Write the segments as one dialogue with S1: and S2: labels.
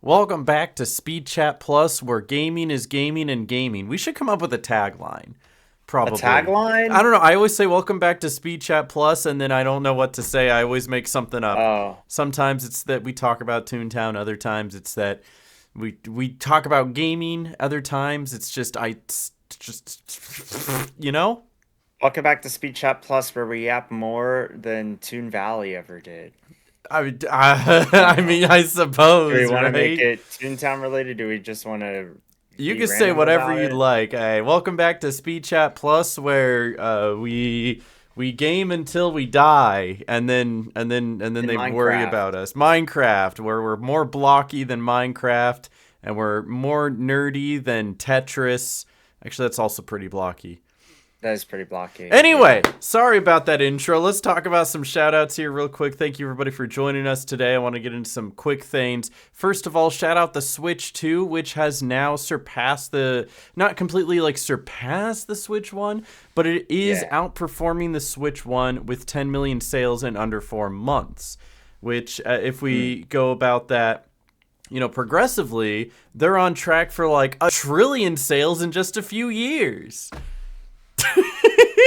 S1: Welcome back to SpeedChat Plus, where gaming is gaming and gaming. We should come up with a tagline.
S2: A
S1: Probably. I
S2: tagline?
S1: don't know. I always say welcome back to SpeedChat Plus, and then I don't know what to say. I always make something up.
S2: Oh,
S1: Sometimes it's that we talk about Toontown. Other times it's that we talk about gaming. Other times it's just
S2: welcome back to Speed Chat Plus, where we yap more than Toon Valley ever did. I
S1: I
S2: don't
S1: mean,
S2: know.
S1: I
S2: Do we
S1: suppose,
S2: want to make
S1: right?
S2: it Toontown related? Do we just want to
S1: You
S2: be
S1: can say
S2: random
S1: whatever
S2: about
S1: you'd
S2: it?
S1: like. Hey, welcome back to Speed Chat Plus, where we game until we die, and then
S2: In
S1: they worry about
S2: Minecraft.
S1: us. Minecraft, where we're more blocky than Minecraft, and we're more nerdy than Tetris. Actually, that's also pretty blocky.
S2: That is pretty blocky.
S1: Anyway,
S2: Yeah.
S1: sorry about that intro. Let's talk about some shout outs here real quick. Thank you everybody for joining us today. I want to get into some quick things. First of all, shout out the Switch 2, which has now surpassed the not completely like surpassed the Switch 1, but it is
S2: Yeah.
S1: outperforming the Switch 1 with 10 million sales in under 4 months, which if
S2: Mm.
S1: we go about that progressively, they're on track for like a trillion sales in just a few years.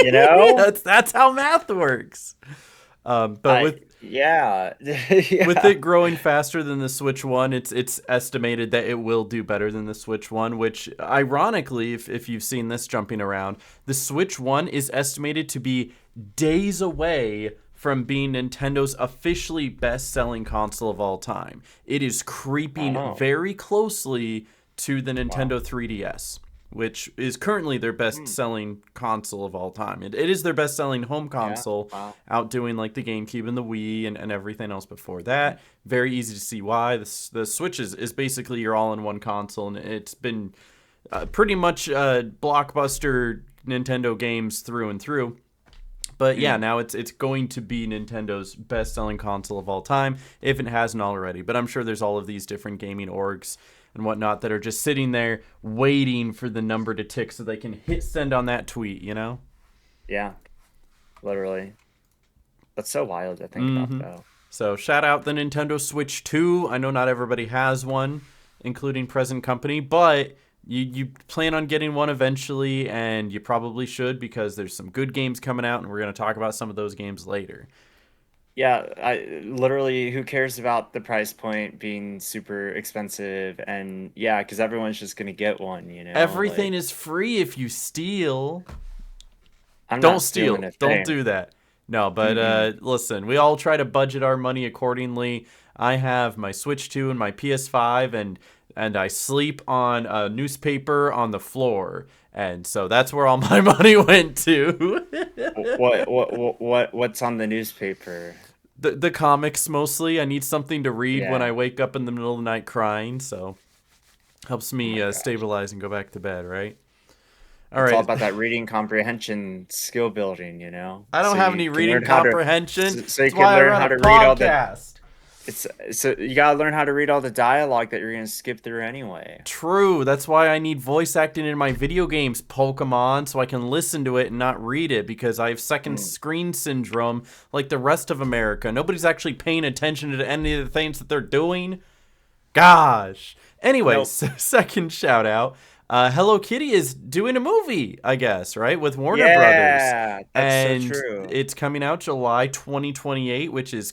S2: You know?
S1: That's how math works. But
S2: Yeah.
S1: with
S2: Yeah.
S1: it growing faster than the Switch One, it's estimated that it will do better than the Switch One. Which, ironically, if you've seen this jumping around, the Switch One is estimated to be days away from being Nintendo's officially best-selling console of all time. It is creeping
S2: Oh,
S1: very closely to the
S2: wow.
S1: Nintendo 3DS, which is currently their best
S2: Mm.
S1: selling console of all time. It is their best selling home
S2: Yeah.
S1: console,
S2: Wow.
S1: outdoing like the GameCube and the Wii and everything else before that. Very easy to see why. The Switch is basically your all in one console, and it's been pretty much blockbuster Nintendo games through and through. But yeah,
S2: Mm.
S1: now it's going to be Nintendo's best-selling console of all time if it hasn't already. But I'm sure there's all of these different gaming orgs and whatnot that are just sitting there waiting for the number to tick so they can hit send on that tweet.
S2: Yeah. Literally. That's so wild to think about,
S1: Mm-hmm.
S2: though.
S1: So shout out the Nintendo Switch 2. I know not everybody has one, including present company, but you plan on getting one eventually, and you probably should because there's some good games coming out, and we're going to talk about some of those games later.
S2: Yeah, I literally, who cares about the price point being super expensive? And yeah, because everyone's just gonna get one,
S1: Everything
S2: like
S1: is free if you steal.
S2: I'm
S1: Don't
S2: not stealing
S1: steal.
S2: a
S1: Don't
S2: thing.
S1: do that. No, but
S2: Mm-mm.
S1: listen, we all try to budget our money accordingly. I have my Switch 2 and my PS5, and I sleep on a newspaper on the floor. And so that's where all my money went to.
S2: What's on the newspaper?
S1: The comics mostly. I need something to read when I
S2: Yeah.
S1: wake up in the middle of the night crying, so helps
S2: Oh
S1: me
S2: my gosh.
S1: stabilize and go back to bed, right? All
S2: It's all
S1: right.
S2: about that reading comprehension skill building,
S1: I don't
S2: so
S1: have
S2: you
S1: any
S2: can
S1: reading
S2: learn how to
S1: comprehension.
S2: so you
S1: That's
S2: can
S1: why I
S2: learn
S1: run
S2: how
S1: a
S2: to read all the
S1: podcast.
S2: it's so you gotta learn how to read all the dialogue that you're gonna skip through anyway.
S1: True. That's why I need voice acting in my video games, Pokemon, so I can listen to it and not read it because I have second
S2: Mm.
S1: screen syndrome like the rest of America. Nobody's actually paying attention to any of the things that they're doing. Gosh. Anyways,
S2: Nope.
S1: second shout out. Hello Kitty is doing a movie, I guess, right? With Warner Brothers.
S2: Yeah, that's so
S1: And
S2: true.
S1: it's coming out July 2028, which is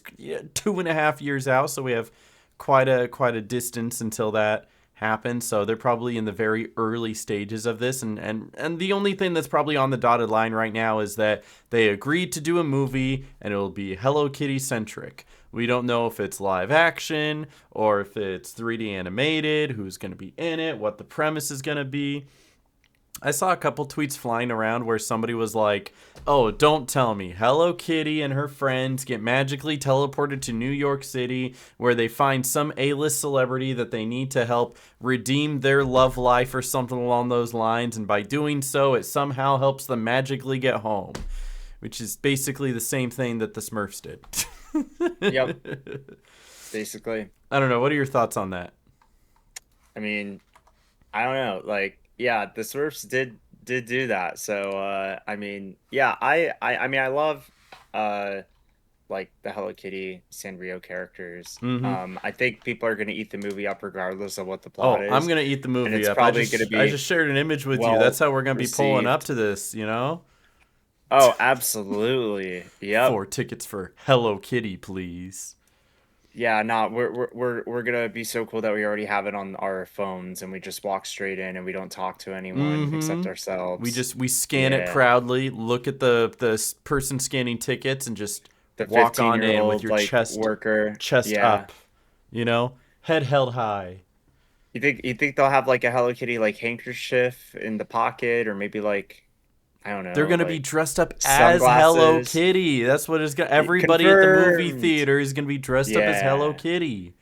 S1: 2.5 years out. So we have quite a distance until that happens. So they're probably in the very early stages of this. And the only thing that's probably on the dotted line right now is that they agreed to do a movie and it'll be Hello Kitty centric. We don't know if it's live action or if it's 3D animated, who's going to be in it, what the premise is going to be. I saw a couple tweets flying around where somebody was like, "Oh, don't tell me. Hello Kitty and her friends get magically teleported to New York City where they find some A-list celebrity that they need to help redeem their love life or something along those lines, and by doing so, it somehow helps them magically get home." Which is basically the same thing that the Smurfs did.
S2: Yep, basically.
S1: I don't know. What are your thoughts on that?
S2: I mean, I don't know. Like, yeah, the Smurfs did do that. So, I mean, yeah, I mean, I love uh like the Hello Kitty Sanrio characters.
S1: Mm-hmm.
S2: I think people are going to eat the movie up regardless of what the plot
S1: Oh, I'm
S2: is,
S1: gonna eat the
S2: and
S1: movie
S2: it's
S1: up. I
S2: probably going to
S1: just I
S2: be
S1: just shared an image with you. That's
S2: well
S1: how we're gonna be pulling up
S2: received.
S1: to this, you know?
S2: Oh, absolutely. Yep.
S1: 4 tickets for Hello Kitty, please.
S2: Yeah, no, we're gonna be so cool that we already have it on our phones and we just walk straight in and we don't talk to anyone except
S1: Mm-hmm.
S2: ourselves.
S1: We scan it
S2: Yeah.
S1: proudly, look at the person scanning tickets, and just
S2: The
S1: walk on in with
S2: 15-year-old
S1: your
S2: like
S1: chest
S2: worker.
S1: chest
S2: Yeah.
S1: up, you know, head held high.
S2: You think they'll have like a Hello Kitty like handkerchief in the pocket or maybe like I don't
S1: They're
S2: know,
S1: gonna be
S2: like
S1: dressed up as Hello
S2: sunglasses?
S1: Kitty. That's what is gonna. Everybody at the movie
S2: Confirmed.
S1: theater is gonna be dressed up as Hello
S2: Yeah.
S1: Kitty.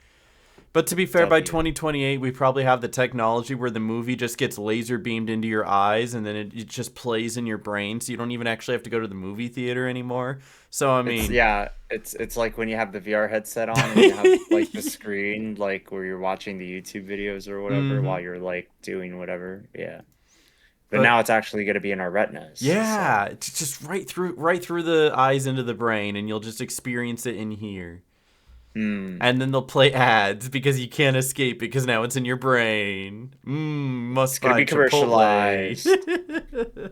S1: But to be fair, by
S2: W.
S1: 2028, we probably have the technology where the movie just gets laser beamed into your eyes and then it just plays in your brain, so you don't even actually have to go to the movie theater anymore. So I
S2: It's
S1: mean,
S2: yeah, it's like when you have the VR headset on and you have like the screen like where you're watching the YouTube videos or whatever
S1: hmm
S2: while you're like doing whatever. Yeah. But
S1: but
S2: now it's actually going to be in our retinas.
S1: yeah,
S2: So,
S1: it's just right through the eyes into the brain, and you'll just experience it in here.
S2: mm.
S1: And then they'll play ads because you can't escape because now it's in your brain.
S2: It's
S1: Must
S2: going to
S1: buy
S2: be
S1: Chipotle.
S2: commercialized.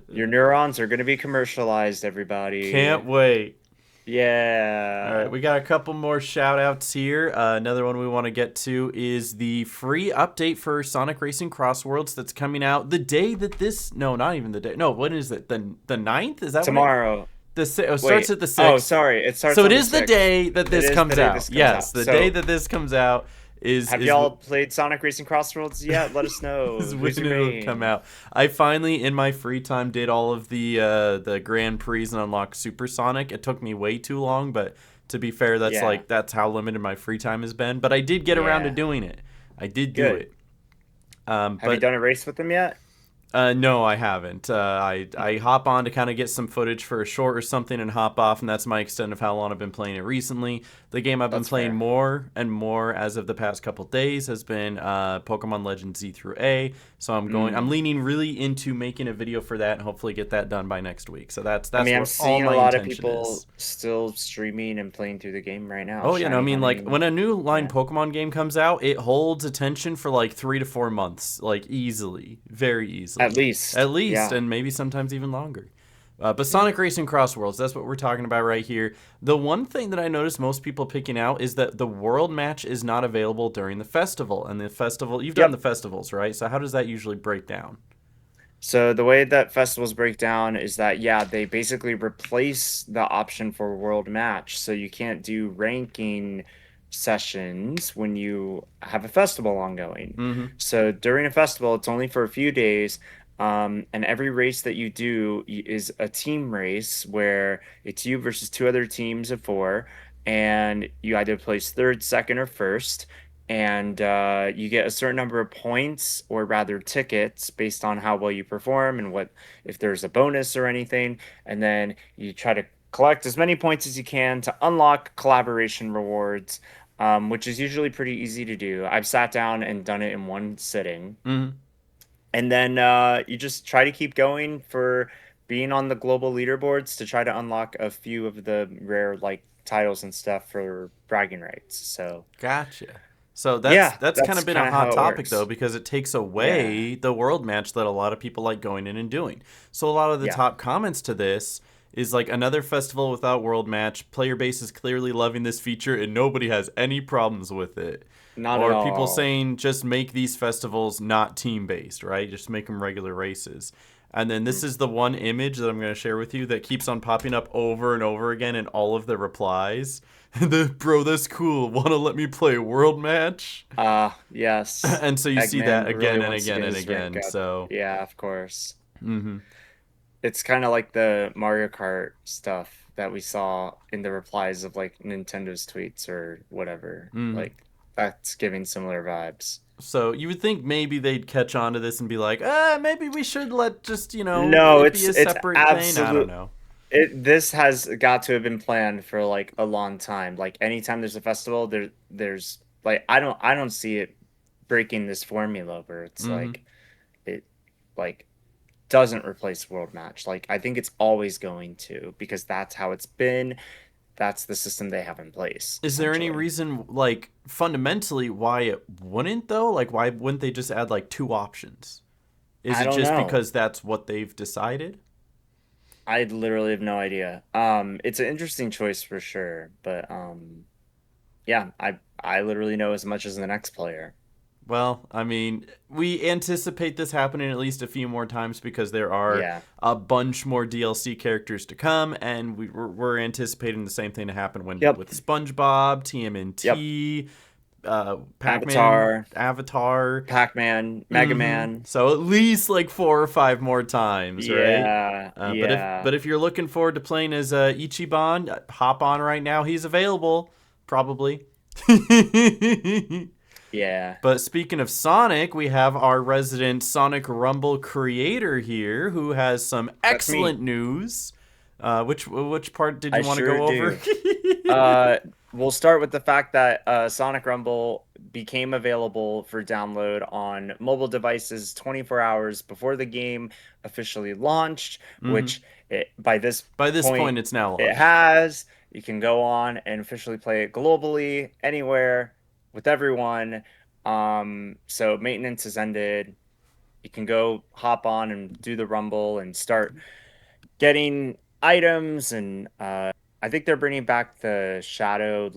S2: Your neurons are going to be commercialized, everybody.
S1: Can't wait. All right,
S2: Yeah.
S1: we got a couple more shout outs here. Another one we want to get to is the free update for Sonic Racing Cross Worlds that's coming out the day that this. No, not even the day. No, when is it? The ninth? Is that when it?
S2: Tomorrow.
S1: It starts
S2: Wait.
S1: at the
S2: Oh,
S1: 6th.
S2: sorry. It starts
S1: So it
S2: on the
S1: is the
S2: 6th.
S1: day that
S2: It
S1: this
S2: is the
S1: comes
S2: day
S1: out.
S2: this comes
S1: Yes,
S2: out.
S1: the day
S2: So,
S1: that this comes out
S2: have
S1: is
S2: y'all played Sonic Racing Crossroads yet? Let us know.
S1: is when
S2: Who's your
S1: it'll come
S2: main?
S1: out. I finally, in my free time, did all of the Grand Prix and unlocked Supersonic. It took me way too long, but to be fair,
S2: Yeah.
S1: that's how limited my free time has been. But I did get around to
S2: Yeah.
S1: doing it. I did do
S2: Good.
S1: it.
S2: Have you
S1: But
S2: done a race with them yet?
S1: no, I haven't. I hop on to kind of get some footage for a short or something and hop off, and that's my extent of how long I've been playing it recently. The game I've been
S2: That's
S1: playing
S2: fair.
S1: more and more as of the past couple days has been Pokemon Legends Z through A. So I'm
S2: Mm.
S1: leaning really into making a video for that and hopefully get that done by next week. So
S2: I
S1: that's
S2: mean, I'm
S1: where all
S2: seeing a
S1: my
S2: lot of
S1: intention
S2: people
S1: is.
S2: still streaming and playing through the game right now.
S1: Oh yeah, no, I
S2: Shiny
S1: mean like
S2: hunting.
S1: when a new line
S2: Yeah.
S1: Pokemon game comes out, it holds attention for like 3 to 4 months, like easily, very
S2: At
S1: easily, at
S2: least.
S1: least,
S2: Yeah.
S1: and maybe sometimes even longer. But
S2: Yeah.
S1: Sonic Racing Cross Worlds, that's what we're talking about right here. The one thing that I noticed most people picking out is that the world match is not available during the festival. And the festival, you've done the
S2: Yep.
S1: festivals, right? So how does that usually break down?
S2: So the way that festivals break down is that yeah, they basically replace the option for world match. So you can't do ranking sessions when you have a festival ongoing.
S1: Mm-hmm.
S2: So during a festival, it's only for a few days. And every race that you do is a team race where it's you versus two other teams of four, and you either place third, second, or first and you get a certain number of points or rather tickets based on how well you perform and what if there's a bonus or anything, and then you try to collect as many points as you can to unlock collaboration rewards, which is usually pretty easy to do. I've sat down and done it in one sitting,
S1: Mm-hmm.
S2: and then you just try to keep going for being on the global leaderboards to try to unlock a few of the rare like titles and stuff for bragging rights. So
S1: Gotcha. So
S2: yeah,
S1: that's kind
S2: that's
S1: of been a
S2: kind of how
S1: hot
S2: it
S1: topic though
S2: works.
S1: because it takes
S2: Yeah.
S1: away the world match that a lot of people like going in and doing. So a lot of the
S2: Yeah.
S1: top comments to this is like another festival without world match. Player base is clearly loving this feature and nobody has any problems with it.
S2: Not at
S1: Or people
S2: all.
S1: saying just make these festivals not team based, right? Just make them regular races. And then this
S2: Mm.
S1: is the one image that I'm going to share with you that keeps on popping up over and over again in all of the replies. Bro, that's cool. Want to let me play a world match?
S2: Yes.
S1: And so you see that
S2: Eggman really
S1: again and
S2: wants to
S1: again
S2: get
S1: and
S2: his rank
S1: again.
S2: up.
S1: So,
S2: Yeah, of course.
S1: mm-hmm.
S2: It's kind of like the Mario Kart stuff that we saw in the replies of like Nintendo's tweets or whatever.
S1: Mm-hmm.
S2: Like that's giving similar vibes.
S1: So you would think maybe they'd catch on to this and be like, maybe we should let just,
S2: No,
S1: it be
S2: it's
S1: a
S2: it's
S1: separate thing. I don't
S2: absolute
S1: know.
S2: this has got to have been planned for like a long time. Like anytime there's a festival, there's like I don't see it breaking this formula where it's
S1: Mm-hmm.
S2: like it like doesn't replace world match. Like I think it's always going to because that's how it's been. that's the system they have in place,
S1: Is there any
S2: essentially.
S1: reason, like, fundamentally why it wouldn't though? Like, why wouldn't they just add like two options? Is
S2: I
S1: it
S2: don't
S1: just
S2: know.
S1: because that's what they've decided?
S2: I literally have no idea. It's an interesting choice for sure, but yeah, I literally know as much as the next player.
S1: Well, I mean, we anticipate this happening at least a few more times because there are
S2: Yeah.
S1: a bunch more DLC characters to come, and we're anticipating the same thing to happen when
S2: Yep.
S1: with SpongeBob,
S2: Yep.
S1: TMNT, Pac-Man,
S2: Avatar,
S1: Avatar.
S2: Pac-Man, Mega Man.
S1: So at least like 4 or 5 more times, right?
S2: Yeah,
S1: But if
S2: yeah,
S1: but if you're looking forward to playing as Ichiban, hop on right now. He's available, probably.
S2: yeah.
S1: But speaking of Sonic, we have our resident Sonic Rumble creator here who has some
S2: That's me.
S1: excellent news. Which part did
S2: I
S1: you want to
S2: sure
S1: go over?
S2: do. Uh, we'll start with the fact that Sonic Rumble became available for download on mobile devices 24 hours before the game officially launched,
S1: hmm
S2: which by this
S1: By this
S2: point
S1: point, it's now
S2: it
S1: launched.
S2: has. You can go on and officially play it globally, anywhere, with everyone. So maintenance is ended. You can go hop on and do the Rumble and start getting items and I think they're bringing back the Shadow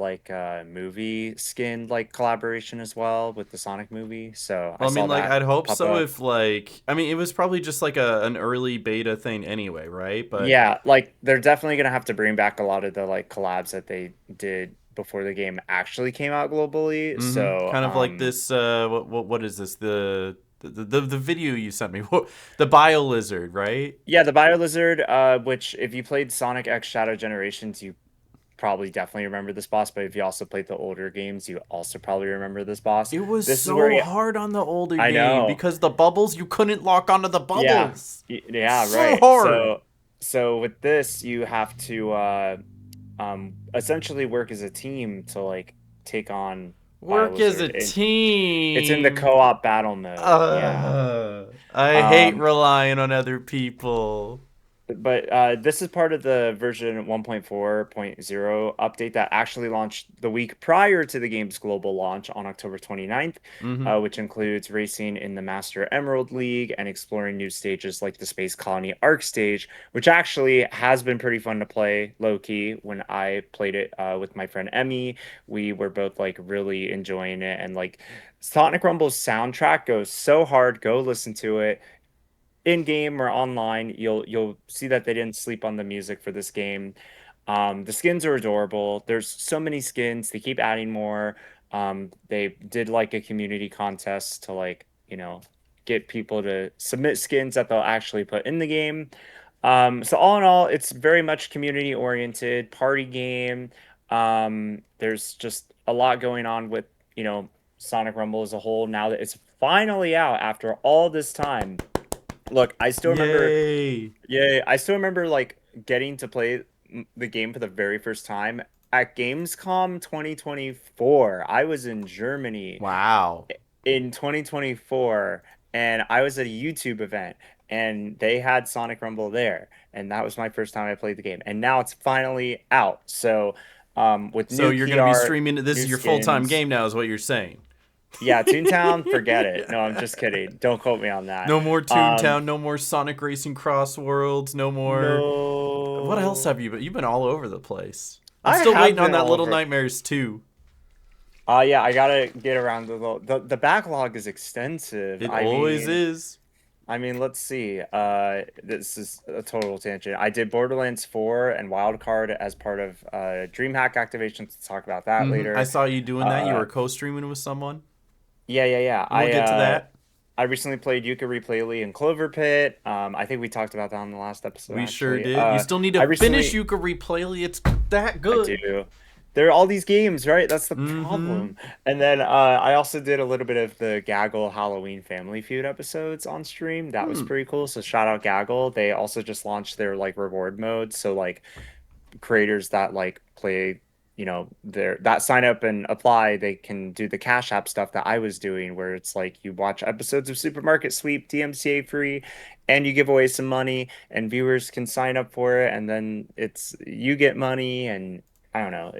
S2: movie skin like collaboration as well with the Sonic movie. So I
S1: Well, I
S2: saw
S1: mean, like,
S2: that
S1: I'd hope
S2: pop
S1: so
S2: up.
S1: if, like, I mean, it was probably just like an early beta thing anyway, right? But
S2: Yeah, like they're definitely gonna have to bring back a lot of the like collabs that they did before the game actually came out globally. So
S1: kind of like this, what is this? The video you sent me, the Bio Lizard, right?
S2: yeah, the Bio Lizard, which if you played Sonic X Shadow Generations, you probably definitely remember this boss, but if you also played the older games, you also probably remember this boss.
S1: It was
S2: This is where
S1: so hard on the older
S2: I
S1: game
S2: know.
S1: because the bubbles, you couldn't lock onto the
S2: Yeah.
S1: bubbles.
S2: Yeah,
S1: So
S2: right.
S1: hard.
S2: So with this, you have to essentially work as a team to like take on
S1: Work as a
S2: BioLizard. And it's in the
S1: team.
S2: co-op battle mode. Yeah.
S1: I hate
S2: Um
S1: relying on other people.
S2: But this is part of the version 1.4.0 update that actually launched the week prior to the game's global launch on October 29th,
S1: hmm
S2: which includes racing in the Master Emerald League and exploring new stages like the Space Colony Arc stage, which actually has been pretty fun to play low key. When I played it with my friend Emmy, we were both like really enjoying it. And like Sonic Rumble's soundtrack goes so hard. Go listen to it in game or online. You'll see that they didn't sleep on the music for this game. The skins are adorable. There's so many skins. They keep adding more. They did like a community contest to like, get people to submit skins that they'll actually put in the game. So all in all, it's very much community oriented, party game. There's just a lot going on with, Sonic Rumble as a whole now that it's finally out after all this time. Look, I still remember,
S1: Yay.
S2: yeah, I still remember like getting to play the game for the very first time at Gamescom 2024. I was in Germany
S1: Wow.
S2: in 2024 and I was at a YouTube event and they had Sonic Rumble there. And that was my first time I played the game. And now it's finally out. So, with
S1: So
S2: new
S1: you're
S2: key
S1: going to be
S2: art,
S1: streaming. This
S2: new
S1: is your full time
S2: skins.
S1: game now, is what you're saying.
S2: Yeah, Toontown, forget it. No, I'm just kidding. Don't quote me on that.
S1: No more
S2: Um,
S1: Toontown, no more Sonic Racing Cross Worlds, no more. What else
S2: no.
S1: have you been? You've been all over the place. I'm
S2: I
S1: still
S2: have
S1: waiting on
S2: been
S1: that
S2: all
S1: Little
S2: over.
S1: Nightmares 2.
S2: Yeah, I gotta get around the backlog is extensive.
S1: It always is.
S2: Let's see. This is a total tangent. I did Borderlands 4 and Wildcard as part of DreamHack activation. Let's talk about that
S1: I
S2: later.
S1: saw you doing that. You
S2: Uh,
S1: were co streaming with someone.
S2: yeah, yeah, yeah.
S1: We'll get to that.
S2: I recently played Yuka Replayly and Clover Pit. I think we talked about that on the last episode,
S1: We sure
S2: actually.
S1: did. You still need to
S2: I
S1: finish
S2: recently
S1: Yuka Replay. It's that
S2: I
S1: good.
S2: do. There are all these games, right? That's the
S1: Mm-hmm.
S2: problem. And then I also did a little bit of the Gaggle Halloween Family Feud episodes on stream. That was
S1: Hmm.
S2: pretty cool. So shout out Gaggle. They also just launched their like reward mode. So like creators that like play, their that sign up and apply, they can do the Cash App stuff that I was doing, where it's like you watch episodes of Supermarket Sweep DMCA free, and you give away some money, and viewers can sign up for it, and then it's you get money, and I don't know.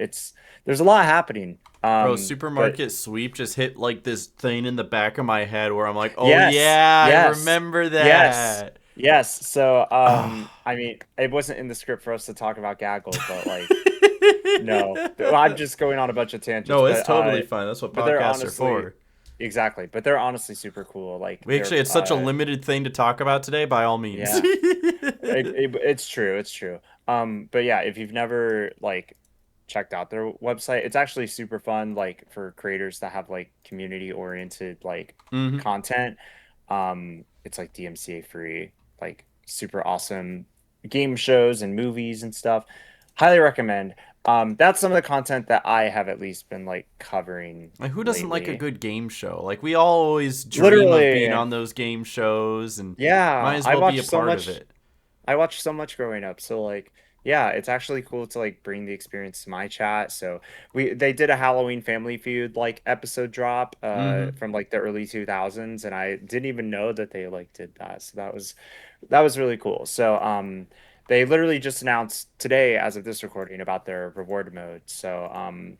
S2: There's a lot happening.
S1: Bro,
S2: But
S1: Supermarket Sweep just hit like this thing in the back of my head where I'm like, oh
S2: yes,
S1: yeah, I
S2: yes,
S1: remember
S2: yes,
S1: that.
S2: yes. So,
S1: Oh.
S2: I mean, it wasn't in the script for us to talk about Gaggle, but like, no, I'm just going on a bunch of tangents.
S1: No, it's totally fine. That's what
S2: But they're
S1: podcasts are
S2: honestly,
S1: for.
S2: exactly. But they're honestly super cool. Like,
S1: We actually had such a limited thing to talk about today, by all means.
S2: yeah, it's true, it's true. But yeah, if you've never like checked out their website, it's actually super fun. Like for creators that have like community oriented like
S1: Hmm.
S2: content. It's like DMCA free, like super awesome game shows and movies and stuff. Highly recommend. That's some of the content that I have at least been like covering
S1: Like, who doesn't like a
S2: lately.
S1: good game show? Like, we all always dream of being
S2: Literally,
S1: on those game shows and might
S2: yeah,
S1: as well be a part of it.
S2: I watched so much growing up. So like, yeah, it's actually cool to like bring the experience to my chat. So they did a Halloween Family Feud like episode drop
S1: Hmm.
S2: from like the early 2000s, and I didn't even know that they like did that. So that was really cool. So they literally just announced today as of this recording about their reward mode. So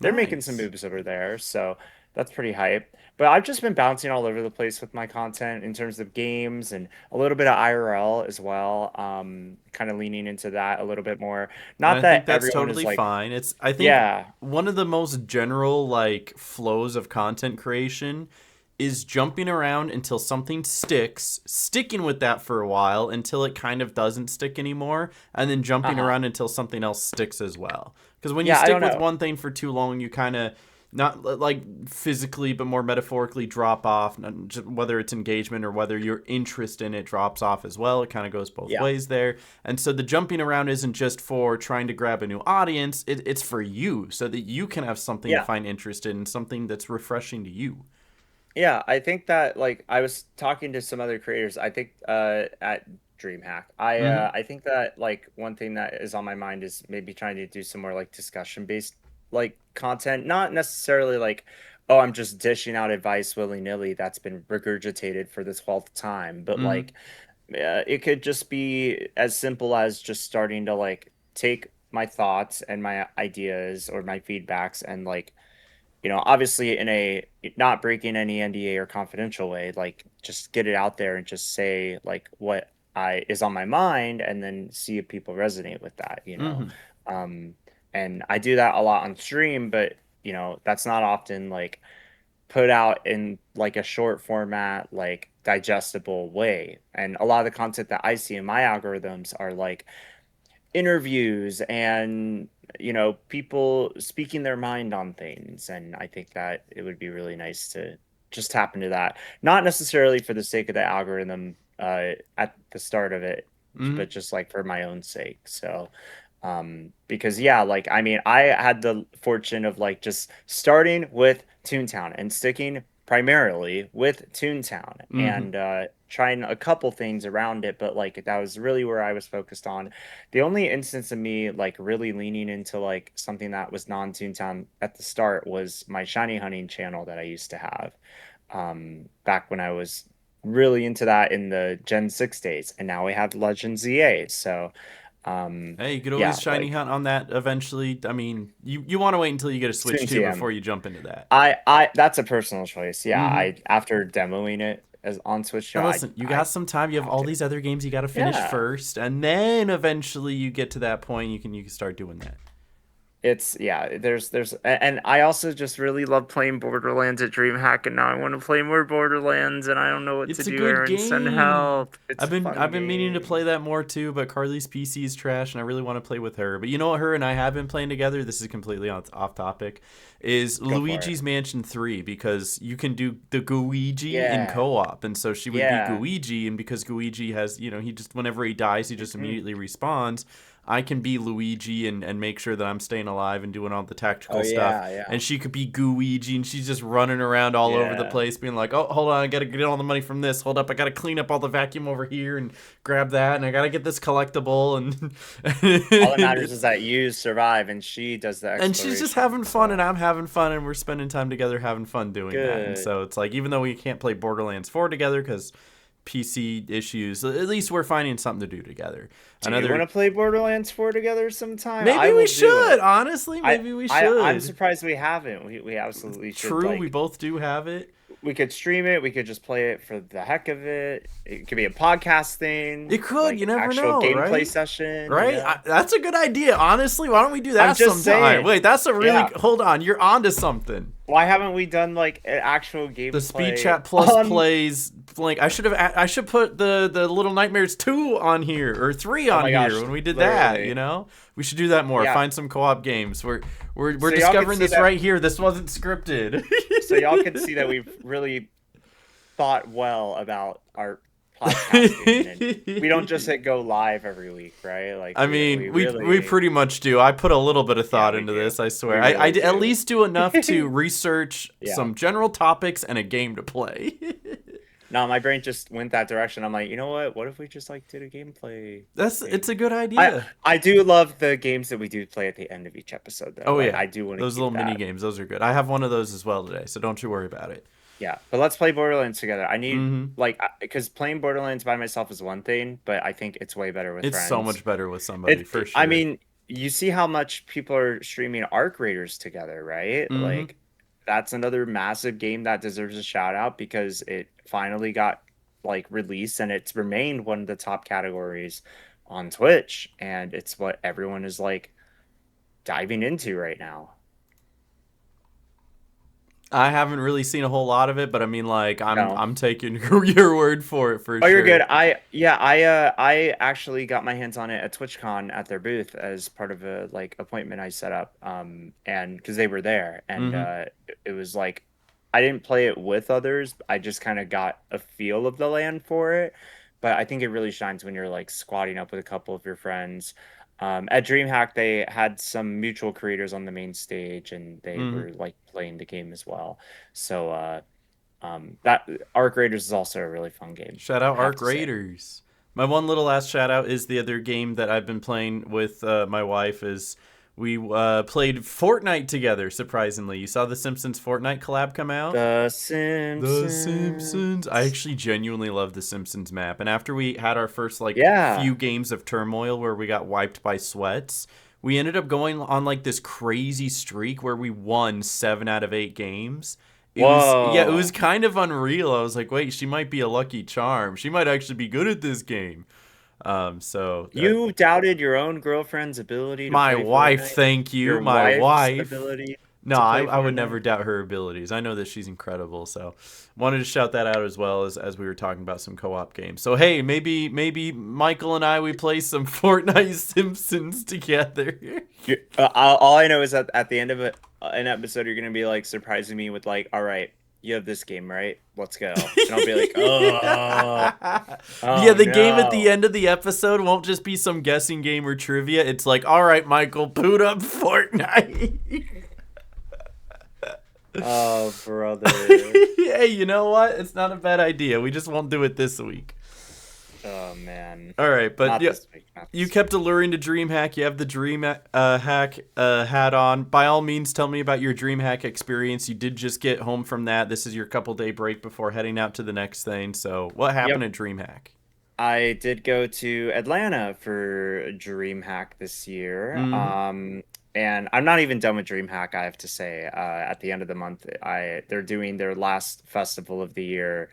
S2: they're making some
S1: Nice.
S2: moves over there. So that's pretty hype. But I've just been bouncing all over the place with my content in terms of games and a little bit of IRL as well. Kind of leaning into that a little bit more.
S1: And
S2: Not
S1: I think
S2: that
S1: that's
S2: everyone is
S1: totally
S2: like,
S1: fine. I think
S2: yeah,
S1: one of the most general like flows of content creation is jumping around until something sticks, sticking with that for a while until it kind of doesn't stick anymore, and then jumping
S2: uh-huh.
S1: around until something else sticks as well. Because when you
S2: Yeah, I
S1: stick
S2: don't
S1: with
S2: know.
S1: one thing for too long, you kind of not like physically but more metaphorically drop off, whether it's engagement or whether your interest in it drops off as well. It kind of goes both
S2: Yeah.
S1: ways there. And so the jumping around isn't just for trying to grab a new audience, it's for you so that you can have something to
S2: Yeah.
S1: find interest in, something that's refreshing to you.
S2: Yeah, I think that like I was talking to some other creators. I think at Dreamhack.
S1: Mm-hmm.
S2: I think that like one thing that is on my mind is maybe trying to do some more like discussion based like content, not necessarily like oh, I'm just dishing out advice willy-nilly that's been regurgitated for this 12th time, but
S1: Mm-hmm.
S2: like it could just be as simple as just starting to like take my thoughts and my ideas or my feedbacks and like obviously in a not breaking any NDA or confidential way, like just get it out there and just say like what I is on my mind and then see if people resonate with that.
S1: Mm-hmm.
S2: Um, and I do that a lot on stream, but that's not often like put out in like a short format, like digestible way. And a lot of the content that I see in my algorithms are like interviews and people speaking their mind on things, and I think that it would be really nice to just tap into that, not necessarily for the sake of the algorithm at the start of it,
S1: Mm-hmm.
S2: but just like for my own sake. So because yeah, like I mean I had the fortune of like just starting with Toontown and sticking primarily with Toontown
S1: Mm-hmm.
S2: and trying a couple things around it, but like that was really where I was focused on. The only instance of me like really leaning into like something that was non-Toontown at the start was my shiny hunting channel that I used to have back when I was really into that in the Gen 6 days, and now we have Legend ZA. So
S1: Hey, you could always
S2: yeah,
S1: shiny
S2: like
S1: hunt on that eventually. I mean, you want to wait until you get a Switch
S2: soon
S1: too
S2: TM.
S1: before you jump into that.
S2: I that's a personal choice. Yeah,
S1: Mm-hmm.
S2: I after demoing it as on Switch,
S1: And
S2: I
S1: listen, you
S2: I
S1: got some time. You have
S2: have
S1: all
S2: to.
S1: these other games you got to finish
S2: Yeah.
S1: first, and then eventually you get to that point. You can start doing that.
S2: It's yeah, and I also just really love playing Borderlands at DreamHack, and now I want to play more Borderlands and I don't know what to
S1: It's a
S2: do,
S1: good
S2: Aaron. Send
S1: game.
S2: help. It's
S1: I've
S2: a
S1: been
S2: fun
S1: I've been meaning to play
S2: game.
S1: that more too, but Carly's PC is trash, and I really want to play with her. But you know what? Her and I have been playing together. This is completely off topic. Is
S2: Go for it.
S1: Luigi's Mansion 3 because you can do the Guigi in
S2: Yeah.
S1: co-op, and so she would be
S2: Yeah.
S1: Guigi, and because Guigi has he just whenever he dies, he just
S2: Hmm.
S1: immediately respawns. I can be Luigi and make sure that I'm staying alive and doing all the
S2: Oh
S1: tactical stuff.
S2: yeah, yeah.
S1: And she could be Gooigi and she's just running around all over the
S2: Yeah.
S1: place being like, oh, hold on, I got to get all the money from this. Hold up, I got to clean up all the vacuum over here and grab that. And I got to get this collectible.
S2: All that
S1: And,
S2: matters is that you survive and she does the
S1: and she's just
S2: exploration.
S1: having fun and
S2: So
S1: I'm having fun and we're spending time together having fun doing that. And
S2: good.
S1: so it's like, even though we can't play Borderlands 4 together because PC issues, at least we're finding something to do together.
S2: Do you want
S1: Another
S2: to play Borderlands 4 together sometime? I
S1: maybe we
S2: will do
S1: should,
S2: it.
S1: honestly, maybe we
S2: I'm
S1: should.
S2: surprised we haven't. We absolutely should.
S1: True, we
S2: Like,
S1: both do have it.
S2: we could stream it. We could just play it for the heck of it. It could be a podcast thing,
S1: It could,
S2: like
S1: you never
S2: actual
S1: know,
S2: gameplay
S1: right?
S2: session, you
S1: Right?
S2: know?
S1: That's a good idea. Honestly, why don't we do
S2: I'm
S1: that
S2: just
S1: sometime?
S2: saying.
S1: Wait, that's a really
S2: Yeah.
S1: hold on. You're onto something.
S2: Why haven't we done like an actual
S1: The Speed
S2: gameplay
S1: Chat Plus
S2: on?
S1: plays link. I should put the Little Nightmares 2 on here or 3
S2: Oh
S1: on
S2: my
S1: here
S2: gosh,
S1: when we did that,
S2: literally.
S1: you know? We should do that more.
S2: Yeah.
S1: Find some co-op games. We're
S2: So y'all can
S1: discovering
S2: see
S1: this
S2: that.
S1: right here. This wasn't scripted.
S2: So y'all can see that we've really thought well about our podcasting, and we don't just hit go live every week, right? Like
S1: I
S2: we
S1: mean, we
S2: really,
S1: pretty much do. I put a little bit of thought
S2: we
S1: into
S2: do.
S1: this, I swear.
S2: We really
S1: I at
S2: do.
S1: least do enough to research
S2: Yeah.
S1: some general topics and a game to play.
S2: No, my brain just went that direction. I'm like, you know what? What if we just like did a gameplay?
S1: It's a good
S2: I
S1: idea.
S2: I do love the games that we do play at the end of each episode, though.
S1: Oh
S2: Like,
S1: yeah,
S2: I do want to
S1: those
S2: keep
S1: little
S2: that.
S1: mini games, those are good. I have one of those as well today, so don't you worry about it.
S2: Yeah, but let's play Borderlands together. I need
S1: Hmm.
S2: like because playing Borderlands by myself is one thing, but I think it's way better with
S1: It's
S2: friends.
S1: so much better with somebody for sure.
S2: I mean, you see how much people are streaming Arc Raiders together, right?
S1: Hmm.
S2: Like that's another massive game that deserves a shout out because it finally got like released and it's remained one of the top categories on Twitch, and it's what everyone is like diving into right now.
S1: I haven't really seen a whole lot of it, but I mean, like,
S2: No.
S1: I'm taking your word for it for
S2: Oh, you're
S1: sure.
S2: good. I actually got my hands on it at TwitchCon at their booth as part of a like appointment I set up. And because they were there, and
S1: Hmm.
S2: it was like I didn't play it with others. I just kind of got a feel of the land for it. But I think it really shines when you're like squatting up with a couple of your friends. At DreamHack, they had some mutual creators on the main stage, and they
S1: Hmm.
S2: were like playing the game as well. So that Arc Raiders is also a really fun game,
S1: Shout out
S2: I have
S1: Arc
S2: to say.
S1: Raiders. My one little last shout out is the other game that I've been playing with my wife. Is we played Fortnite together. Surprisingly, you saw the Simpsons Fortnite collab come out.
S2: The
S1: The
S2: Simpsons.
S1: Simpsons. I actually genuinely love the Simpsons map. And after we had our first like
S2: Yeah.
S1: few games of turmoil where we got wiped by sweats, we ended up going on like this crazy streak where we won 7 out of 8 games. It was
S2: Whoa.
S1: kind of unreal. I was like, wait, she might be a lucky charm. She might actually be good at this game. So
S2: You doubted your own girlfriend's ability to
S1: my
S2: play
S1: wife,
S2: Fortnite?
S1: thank you,
S2: Your
S1: my
S2: wife's
S1: wife.
S2: ability
S1: No,
S2: to
S1: I,
S2: play
S1: I would
S2: Fortnite?
S1: never doubt her abilities. I know that she's incredible. So wanted to shout that out as well as we were talking about some co-op games. So hey, maybe Michael and I we play some Fortnite Simpsons together.
S2: All I know is that at the end of an episode, you're gonna be like surprising me with like, all right, you have this game, right? Let's go. And I'll be like, oh,
S1: Yeah,
S2: oh
S1: the game at the
S2: no.
S1: end of the episode won't just be some guessing game or trivia. It's like, all right, Michael, boot up Fortnite.
S2: Oh, brother.
S1: Hey, you know what? It's not a bad idea. We just won't do it this week.
S2: Oh man.
S1: All right, but
S2: Not
S1: yeah,
S2: this week. Not
S1: you
S2: this
S1: kept alluring to DreamHack. You have the DreamHack hat on. By all means, tell me about your DreamHack experience. You did just get home from that. This is your couple day break before heading out to the next thing. So, what happened
S2: Yep.
S1: at DreamHack?
S2: I did go to Atlanta for DreamHack this year.
S1: Mm-hmm.
S2: And I'm not even done with DreamHack, I have to say. At the end of the month, they're doing their last festival of the year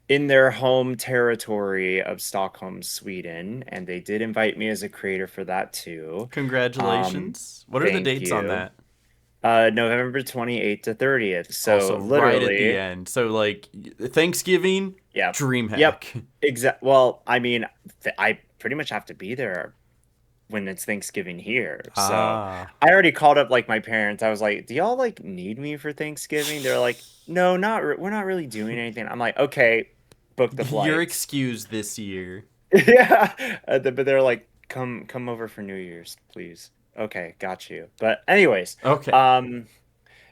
S2: in their home territory of Stockholm, Sweden, and they did invite me as a creator for that too. Um,
S1: Congratulations. What are the
S2: Thank
S1: dates on
S2: you.
S1: that?
S2: November 28th to 30th.
S1: Also,
S2: So
S1: right at the
S2: literally,
S1: end. So, like, Thanksgiving,
S2: yeah. Yep.
S1: DreamHack.
S2: Well, I mean, I pretty much have to be there when it's Thanksgiving here. So
S1: Ah.
S2: I already called up like my parents. I was like, "Do y'all like need me for Thanksgiving?" They're like, "No, we're not really doing anything." I'm like, "Okay, book the
S1: You're
S2: flights."
S1: excused this year.
S2: Yeah, but they're like, "Come over for New Year's, please." Okay, got you. But anyways,
S1: Okay.
S2: um,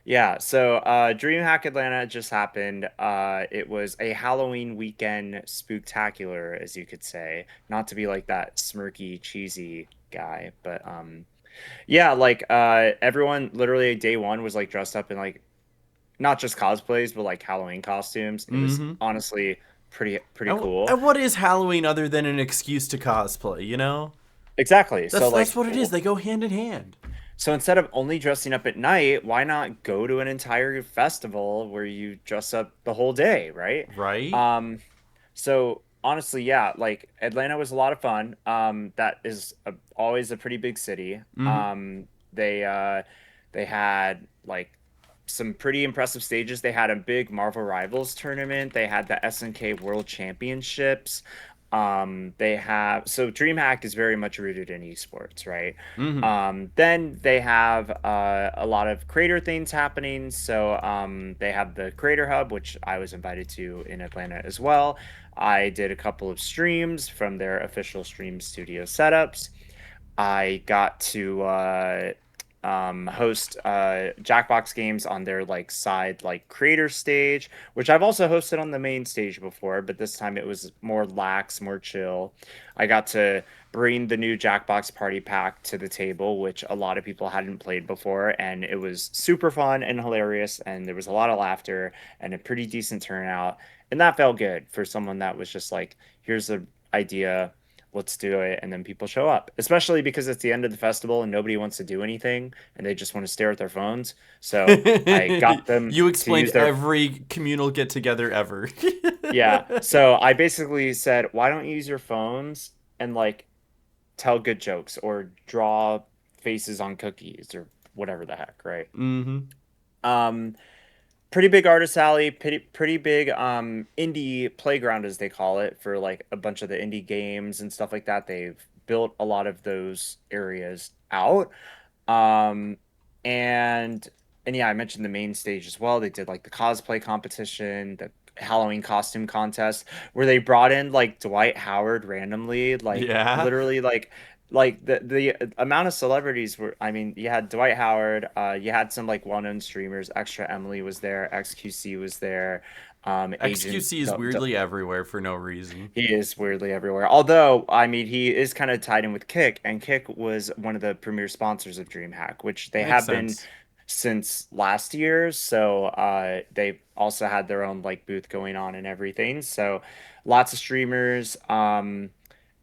S2: yeah. So DreamHack Atlanta just happened. It was a Halloween weekend spooktacular, as you could say. Not to be like that smirky, cheesy guy, but yeah, like everyone literally day one was like dressed up in like not just cosplays, but like Halloween costumes. It was
S1: Mm-hmm.
S2: honestly pretty cool.
S1: And what is Halloween other than an excuse to cosplay, you know?
S2: Exactly. So
S1: That's
S2: like
S1: what it is. They go hand in hand.
S2: so instead of only dressing up at night, why not go to an entire festival where you dress up the whole day, right?
S1: Right?
S2: Um, so honestly, yeah, like Atlanta was a lot of fun. That is always a pretty big city.
S1: Mm-hmm.
S2: They had like some pretty impressive stages. They had a big Marvel Rivals tournament. They had the SNK World Championships. They have so DreamHack is very much rooted in esports, right?
S1: Mm-hmm.
S2: Then they have a lot of creator things happening. So they have the Creator Hub, which I was invited to in Atlanta as well. I did a couple of streams from their official stream studio setups. I got to host Jackbox games on their like side like creator stage, which I've also hosted on the main stage before, but this time it was more lax, more chill. I got to bring the new Jackbox Party Pack to the table, which a lot of people hadn't played before, and it was super fun and hilarious, and there was a lot of laughter and a pretty decent turnout, and that felt good for someone that was just like, here's the idea, let's do it, and then people show up, especially because it's the end of the festival and nobody wants to do anything and they just want to stare at their phones. So I got them
S1: You
S2: to
S1: explained
S2: use their
S1: every communal get together ever.
S2: yeah, so I basically said, why don't you use your phones and like tell good jokes or draw faces on cookies or whatever the heck, right?
S1: Mm-hmm.
S2: um Pretty big artist alley, pretty big indie playground as they call it, for like a bunch of the indie games and stuff like that. They've built a lot of those areas out. Um and and yeah, I mentioned the main stage as well. They did like the cosplay competition, the Halloween costume contest, where they brought in like Dwight Howard randomly, like
S1: Yeah.
S2: literally like the amount of celebrities were, I mean, you had Dwight Howard, you had some like well-known streamers. Extra Emily was there, XQC was there, Agent
S1: XQC is weirdly everywhere for no reason.
S2: he is weirdly everywhere. Although, I mean, he is kind of tied in with Kick, and Kick was one of the premier sponsors of DreamHack, which they
S1: Makes
S2: have been
S1: sense.
S2: since last year. So they also had their own like booth going on and everything. So lots of streamers,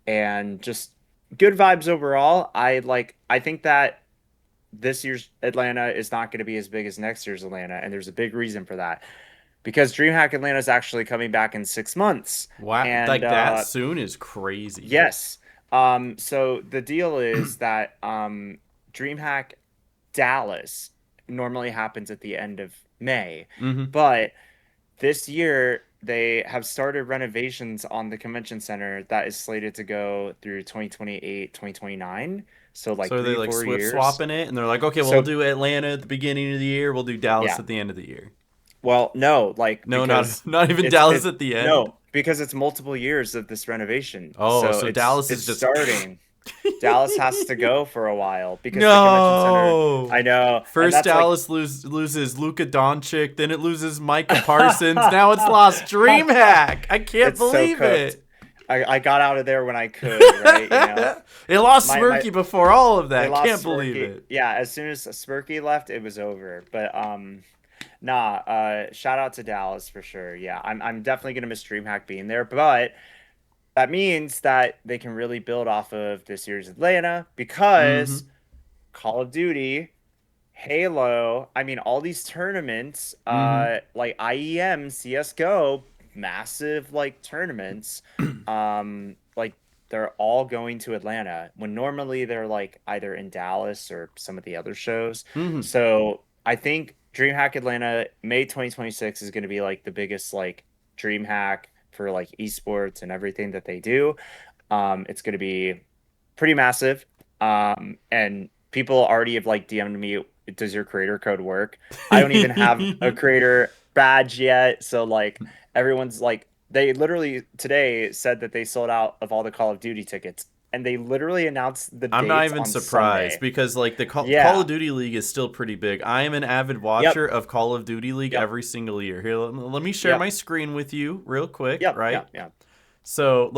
S2: and just good vibes overall. I think that this year's Atlanta is not going to be as big as next year's Atlanta, and there's a big reason for that, because DreamHack Atlanta is actually coming back in 6 months.
S1: Wow,
S2: And
S1: like that soon is crazy.
S2: yes, so the deal is that DreamHack Dallas normally happens at the end of May,
S1: Mm-hmm.
S2: but this year they have started renovations on the convention center that is slated to go through 2028, 2029. So like
S1: So are they
S2: three,
S1: like
S2: 4 years.
S1: swapping it, and they're like, okay, well, we'll
S2: So
S1: do Atlanta at the beginning of the year, we'll do Dallas
S2: yeah,
S1: at the end of the year.
S2: well, no, like
S1: No, not
S2: because
S1: not even
S2: it's
S1: Dallas
S2: it
S1: at the end.
S2: no, because it's multiple years of this renovation.
S1: Oh,
S2: So
S1: so Dallas is
S2: it's
S1: just
S2: starting. Dallas has to go for a while because the convention center,
S1: no.
S2: I know, and
S1: First
S2: that's like
S1: Dallas loses Luka Doncic, then it loses Micah Parsons. Now it's lost DreamHack. I can't
S2: it's so
S1: believe
S2: cooked.
S1: it.
S2: I got out of there when I could, right?
S1: They lost
S2: My
S1: Smirky before all of
S2: they
S1: that.
S2: lost
S1: Can't believe
S2: Smirky.
S1: it.
S2: Yeah, as soon as Smirky left, it was over. But nah, shout out to Dallas for sure. Yeah, I'm definitely gonna miss DreamHack being there, but that means that they can really build off of this year's Atlanta, because
S1: Mm-hmm.
S2: Call of Duty, Halo, I mean, all these tournaments,
S1: Mm-hmm.
S2: like IEM, CSGO, massive like tournaments, like they're all going to Atlanta when normally they're like either in Dallas or some of the other shows.
S1: Mm-hmm.
S2: So I think DreamHack Atlanta, May 2026 is going to be like the biggest like DreamHack for like esports and everything that they do. It's going to be pretty massive. And people already have like DM'd me, does your creator code work? I don't even have a creator badge yet. So like everyone's like, they literally today said that they sold out of all the Call of Duty tickets, and they literally announced the
S1: I'm not
S2: dates
S1: even
S2: on
S1: surprised
S2: Sunday.
S1: because like the Call of
S2: Yeah.
S1: Duty League is still pretty big. I am an avid
S2: Yep.
S1: watcher of Call of Duty League
S2: Yep.
S1: every single year. Here, let me share my
S2: Yep.
S1: screen with you real quick,
S2: Yep.
S1: right?
S2: Yep. Yep.
S1: So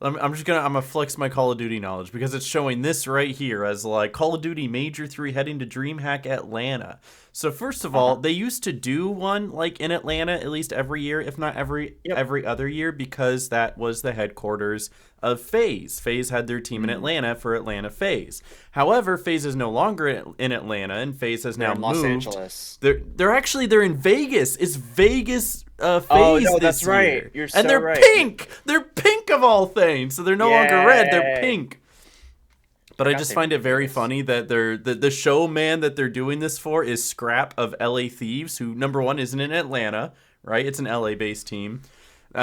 S1: I'm gonna flex my Call of Duty knowledge because it's showing this right here as like Call of Duty Major 3 heading to DreamHack Atlanta. So first of all,
S2: Uh-huh.
S1: they used to do one like in Atlanta at least every year, if not
S2: Yep.
S1: every other year, because that was the headquarters of FaZe. FaZe had their team in
S2: Mm.
S1: Atlanta for Atlanta FaZe. However, FaZe is no longer in Atlanta, and FaZe has
S2: They're
S1: now
S2: in Los
S1: moved.
S2: Angeles.
S1: They're in Vegas. It's Vegas
S2: Oh
S1: FaZe
S2: no, that's
S1: this
S2: right.
S1: year,
S2: You're
S1: and
S2: so
S1: they're
S2: right.
S1: pink. They're pink of all things. So they're no longer red. They're
S2: Yay.
S1: pink. But I
S2: Forgot
S1: just
S2: they
S1: find
S2: moved
S1: it
S2: to
S1: very
S2: Vegas.
S1: funny that the showman that they're doing this for is Scrap of LA Thieves, who number one isn't in Atlanta, right? It's an LA based team.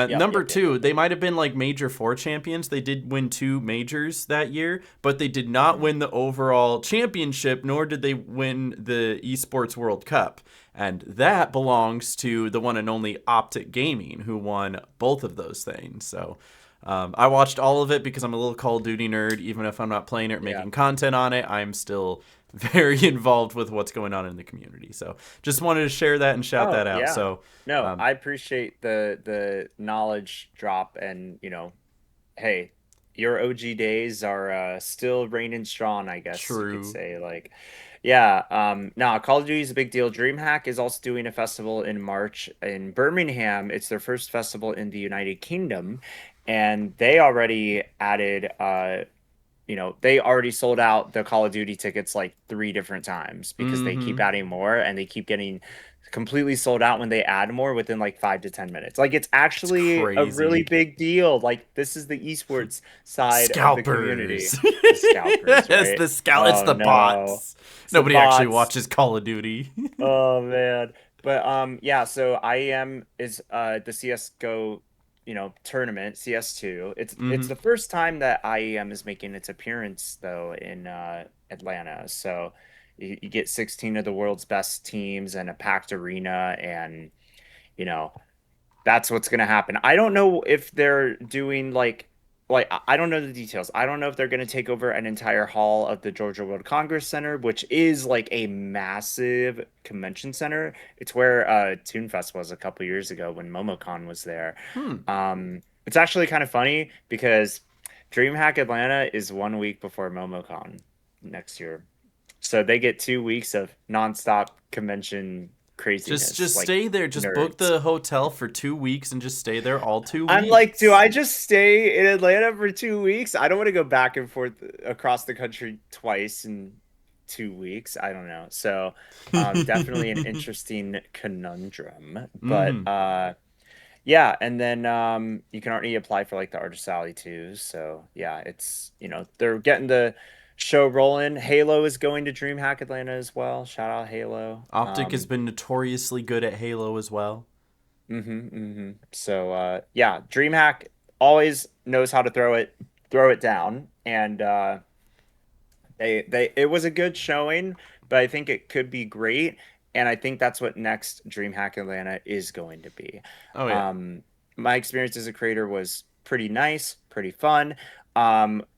S2: Yep,
S1: Number
S2: yep, yep,
S1: two,
S2: yep,
S1: they
S2: yep.
S1: might have been like Major Four champions. They did win two majors that year, but they did not
S2: Mm.
S1: win the overall championship, nor did they win the Esports World Cup. And that belongs to the one and only Optic Gaming, who won both of those things. So I watched all of it because I'm a little Call of Duty nerd. Even if I'm not playing it or
S2: Yeah.
S1: making content on it, I'm still very involved with what's going on in the community. So just wanted to share that and shout
S2: Oh,
S1: that out.
S2: yeah.
S1: So
S2: No,
S1: um,
S2: I appreciate the knowledge drop and, hey, your OG days are still reigning strong, I guess you could
S1: true.
S2: say. Like, yeah, no, Call of Duty is a big deal. Dreamhack is also doing a festival in March in Birmingham. It's their first festival in the United Kingdom, and they already added they already sold out the Call of Duty tickets like three different times because they keep
S1: Mm-hmm.
S2: adding more and they keep getting completely sold out when they add more within like 5 to 10 minutes. Like it's
S1: It's
S2: actually a really
S1: crazy.
S2: big deal. Like this is the esports side of the community.
S1: Scalpers.
S2: The scalpers,
S1: It's
S2: right?
S1: the scout. It's
S2: Oh
S1: the
S2: no.
S1: bots.
S2: It's the
S1: Nobody actually
S2: bots.
S1: watches Call of Duty.
S2: Oh man. But yeah, so IEM is the CS:GO, tournament, CS2. It's
S1: Mm-hmm.
S2: the first time that IEM is making its appearance though in Atlanta. So you get 16 of the world's best teams and a packed arena and you know that's what's going to happen. I don't know if they're doing I don't know the details. I don't know if they're going to take over an entire hall of the Georgia World Congress Center, which is like a massive convention center. It's where ToonFest was a couple years ago when MomoCon was there.
S1: Hmm.
S2: It's actually kind of funny because DreamHack Atlanta is 1 week before MomoCon next year. So they get 2 weeks of nonstop convention craziness,
S1: Just
S2: like
S1: stay there. Just book
S2: nerds.
S1: the hotel for 2 weeks and just stay there all two
S2: I'm like, do
S1: weeks.
S2: I just stay in Atlanta for 2 weeks? I don't want to go back and forth across the country twice in 2 weeks. I don't know. So, definitely an interesting conundrum. But
S1: Mm-hmm.
S2: yeah, and then you can already apply for like the artist alley too. So yeah, it's they're getting the show rolling. Halo is going to DreamHack Atlanta as well. Shout out Halo.
S1: Optic has been notoriously good at Halo as well.
S2: So yeah, DreamHack always knows how to throw it down, and they it was a good showing, but I think it could be great, and I think that's what next DreamHack Atlanta is going to be.
S1: Oh yeah.
S2: Um, my experience as a creator was pretty nice, pretty fun.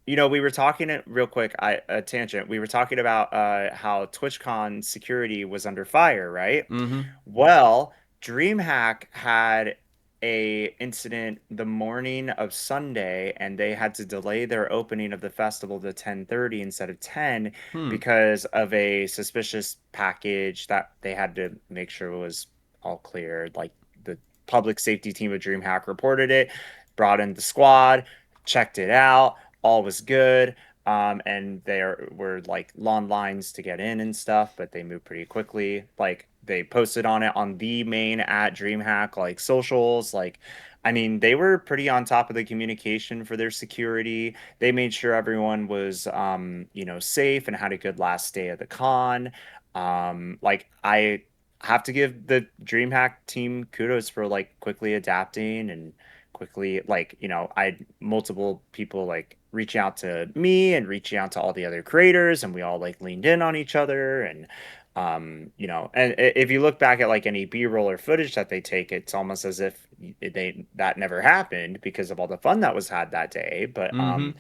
S2: We were talking it real quick, a tangent. We were talking about how TwitchCon security was under fire, right?
S1: Mm-hmm.
S2: Well, DreamHack had a incident the morning of Sunday and they had to delay their opening of the festival to 10:30 instead of 10
S1: Hmm.
S2: because of a suspicious package that they had to make sure was all clear. Like the public safety team of DreamHack reported it, brought in the squad, checked it out, all was good. And there were like long lines to get in and stuff, but they moved pretty quickly. Like they posted on it on the main at DreamHack like socials. Like, I mean, they were pretty on top of the communication for their security. They made sure everyone was, safe and had a good last day of the con. Like I have to give the DreamHack team kudos for like quickly adapting and quickly like I had multiple people like reaching out to me and reaching out to all the other creators and we all like leaned in on each other and if you look back at like any b-roll or footage that they take it's almost as if that never happened because of all the fun that was had that day but
S1: Mm-hmm.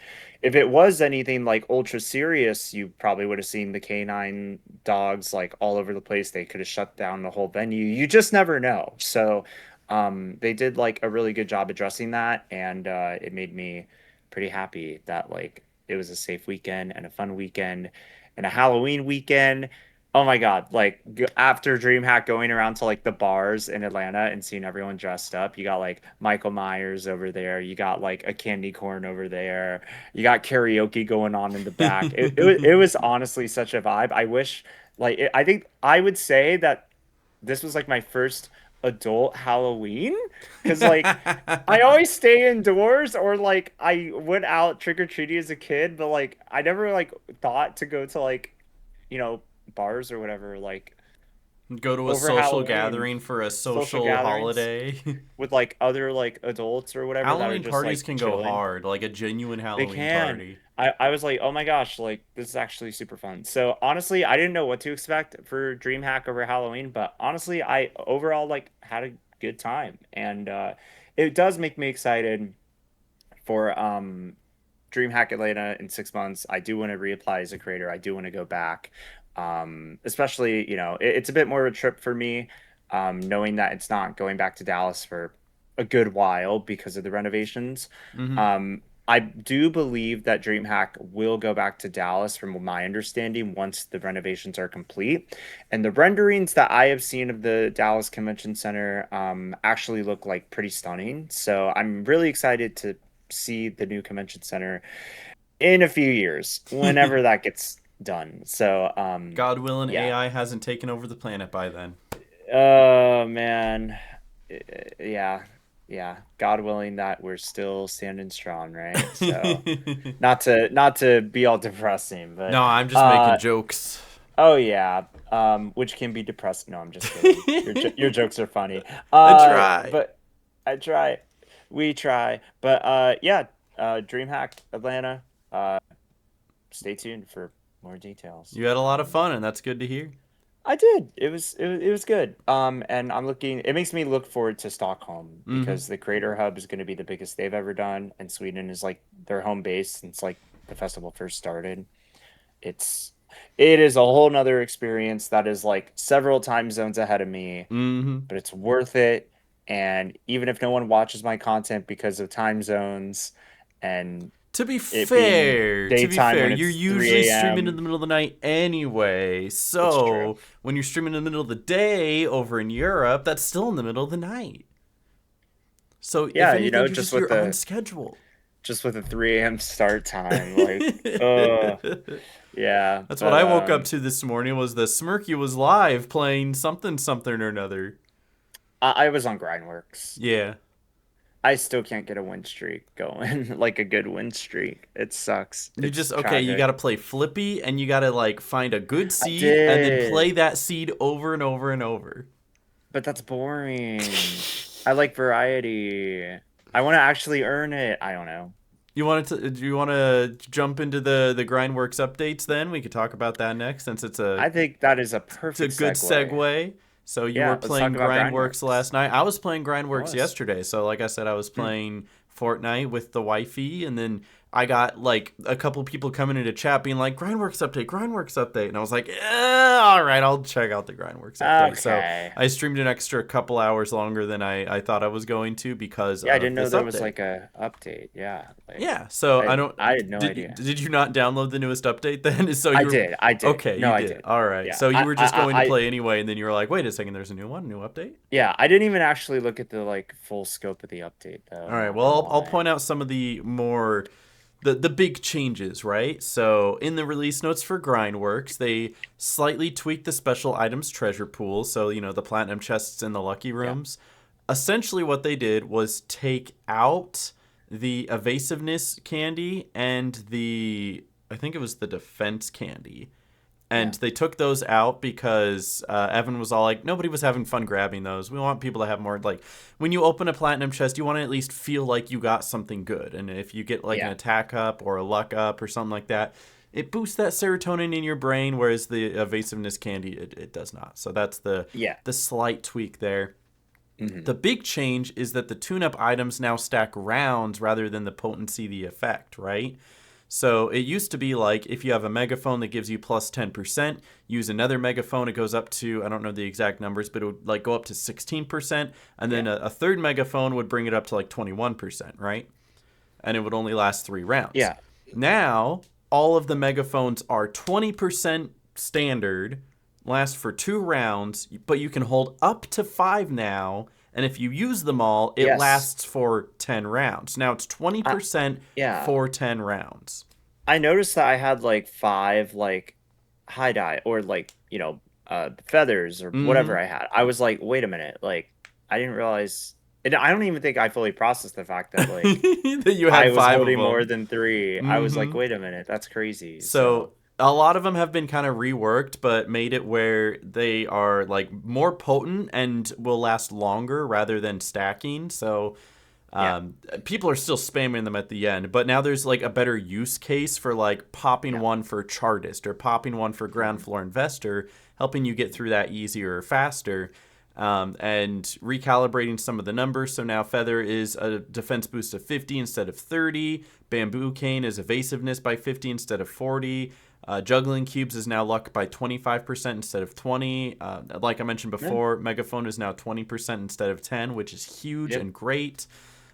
S2: if it was anything like ultra serious you probably would have seen the canine dogs like all over the place. They could have shut down the whole venue. You just never know. So they did like a really good job addressing that and it made me pretty happy that like it was a safe weekend and a fun weekend and a Halloween weekend. Oh my God. Like after DreamHack going around to like the bars in Atlanta and seeing everyone dressed up, you got like Michael Myers over there. You got like a candy corn over there. You got karaoke going on in the back. It was honestly such a vibe. I wish like I think I would say that this was like my first adult Halloween because like I always stay indoors or like I went out trick-or-treating as a kid, but like I never like thought to go to like you know bars or whatever like
S1: Go to a
S2: over
S1: social
S2: Halloween
S1: gathering for a
S2: social
S1: social
S2: gatherings
S1: holiday.
S2: with like other like adults or whatever that are
S1: Halloween
S2: just
S1: parties
S2: like
S1: can go
S2: chilling.
S1: hard, like a genuine
S2: They
S1: Halloween
S2: can.
S1: party.
S2: I was like, oh my gosh, like this is actually super fun. So honestly, I didn't know what to expect for DreamHack over Halloween, but honestly, I overall like had a good time, and it does make me excited for DreamHack Atlanta in 6 months. I do want to reapply as a creator. I do want to go back. Especially, it's a bit more of a trip for me, knowing that it's not going back to Dallas for a good while because of the renovations.
S1: Hmm.
S2: I do believe that DreamHack will go back to Dallas, from my understanding, once the renovations are complete. And the renderings that I have seen of the Dallas Convention Center actually look like pretty stunning. So I'm really excited to see the new convention center in a few years, whenever that gets done. So,
S1: God willing,
S2: yeah.
S1: AI hasn't taken over the planet by then.
S2: Oh man. Yeah. Yeah. God willing that we're still standing strong, right? So, not to be all depressing, but
S1: No, I'm just making jokes.
S2: oh yeah. Which can be depressing. No, I'm just kidding. Your jokes are funny.
S1: I try.
S2: But I try. We try. But yeah, DreamHack Atlanta. Uh Stay tuned for more details.
S1: You had a lot of fun, and that's good to hear.
S2: I did. It was good. And I'm looking. It makes me look forward to Stockholm
S1: Hmm.
S2: because the Creator Hub is going to be the biggest they've ever done, and Sweden is like their home base since like the festival first started. It's it is a whole nother experience that is like several time zones ahead of me,
S1: Hmm.
S2: but it's worth it. And even if no one watches my content because of time zones and it being
S1: To be
S2: daytime
S1: fair,
S2: when
S1: you're
S2: it's
S1: usually
S2: 3
S1: streaming in
S2: a.m.
S1: the middle of the night anyway.
S2: It's true.
S1: So when you're streaming in the middle of the day over in Europe, that's still in the middle of the night. So if
S2: Yeah,
S1: anything, you're
S2: just
S1: just
S2: with
S1: you're on
S2: the
S1: schedule.
S2: 3 a.m. start time, like, yeah,
S1: That's what
S2: but
S1: I woke up to this morning was the Smirky was live playing something something or another.
S2: I was on Grindworks.
S1: Yeah.
S2: I still can't get a win streak going, like a good win streak. It sucks.
S1: You
S2: It's
S1: just okay, you got
S2: tragic.
S1: to play Flippy and you got to like find a good
S2: I
S1: seed and then play
S2: did,
S1: that seed over and over and over.
S2: but that's boring. I like variety. I want to actually earn it. I don't know.
S1: You wanted to? Do you want to jump into the Grindworks updates? Then we could talk about that next, since
S2: I think that is a
S1: it's a
S2: perfect
S1: good
S2: segue.
S1: segue. So you were
S2: Yeah, let's talk
S1: playing
S2: about
S1: Grindworks
S2: Grindworks.
S1: last night. I was playing
S2: I
S1: Grindworks
S2: was.
S1: yesterday. So like I said, I was
S2: Hmm.
S1: playing Fortnite with the wifey, and then I got like a couple people coming into chat being like Grindworks update, and I was like, all right, I'll check out the Grindworks update. So
S2: Okay.
S1: I streamed an extra couple hours longer than I thought I was going to because
S2: Yeah, I
S1: of
S2: didn't know
S1: this
S2: there was
S1: update.
S2: like a update. Yeah, like
S1: Yeah, so I don't.
S2: I had no
S1: Did
S2: idea.
S1: did you not download the newest update then? So
S2: I
S1: you were
S2: did. I did.
S1: okay.
S2: No,
S1: You
S2: I
S1: did.
S2: did.
S1: All right.
S2: Yeah.
S1: So you
S2: I
S1: were
S2: I
S1: just going to
S2: I
S1: play anyway, and then you were like, "Wait a second, there's a new update."
S2: yeah, I didn't even actually look at the like full scope of the update though,
S1: All
S2: I'm
S1: right.
S2: not
S1: Well,
S2: gonna
S1: I'll
S2: lie.
S1: point out some of the more the big changes, right? So in the release notes for Grindworks, they slightly tweaked the special items treasure pool. So the platinum chests in the lucky
S2: Yeah.
S1: rooms. Essentially, what they did was take out the evasiveness candy and the I think it was the defense candy. And
S2: Yeah.
S1: they took those out because Evan was all like, nobody was having fun grabbing those. We want people to have more, like, when you open a platinum chest, you want to at least feel like you got something good. And if you get, like, an
S2: Yeah.
S1: attack up or a luck up or something like that, it boosts that serotonin in your brain, whereas the evasiveness candy, it does not. So that's
S2: Yeah.
S1: the slight tweak there.
S2: Hmm.
S1: The big change is that the tune-up items now stack rounds rather than the potency, the effect, right? So it used to be like if you have a megaphone that gives you plus 10%, use another megaphone, it goes up to, I don't know the exact numbers, but it would like go up to 16%, and then
S2: Yeah.
S1: a third megaphone would bring it up to like 21%, right? And it would only last 3 rounds.
S2: Yeah.
S1: Now, all of the megaphones are 20% standard, lasts for 2 rounds, but you can hold up to 5 now. And if you use them all, it
S2: Yes.
S1: lasts for 10 rounds. Now it's
S2: I,
S1: 20%
S2: yeah.
S1: for 10 rounds.
S2: I noticed that I had like five like high dye or like, feathers or whatever
S1: Mm-hmm.
S2: I had. I was like, wait a minute, like I didn't realize and I don't even think I fully processed the fact that like
S1: That you
S2: I
S1: had
S2: was
S1: 5 of
S2: holding more
S1: them.
S2: than three. I was like,
S1: Mm-hmm.
S2: wait a minute, that's crazy.
S1: So
S2: So
S1: a lot of them have been kind of reworked, but made it where they are like more potent and will last longer rather than stacking. So
S2: yeah,
S1: people are still spamming them at the end, but now there's like a better use case for like popping
S2: yeah.
S1: one for Chartist or popping one for Ground
S2: Mhm.
S1: Floor Investor, helping you get through that easier or faster. And recalibrating some of the numbers. So now Feather is a defense boost of 50 instead of 30. Bamboo Cane is evasiveness by 50 instead of 40. Juggling Cubes is now luck by 25% instead of 20. Like I mentioned
S2: Yeah,
S1: before, Megaphone is now 20% instead of 10, which is huge
S2: yep,
S1: and great.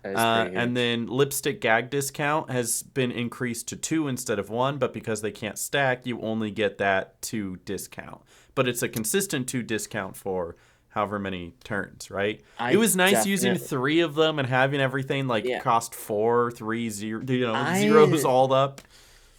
S2: that is pretty
S1: And
S2: huge.
S1: then Lipstick Gag Discount has been increased to 2 instead of 1, but because they can't stack, you only get that 2 discount. But it's a consistent 2 discount for however many turns, right? It
S2: I
S1: was nice using
S2: definitely
S1: 3 of them and having everything like
S2: yeah.
S1: cost 4, 3, 0, zeros
S2: I
S1: all up.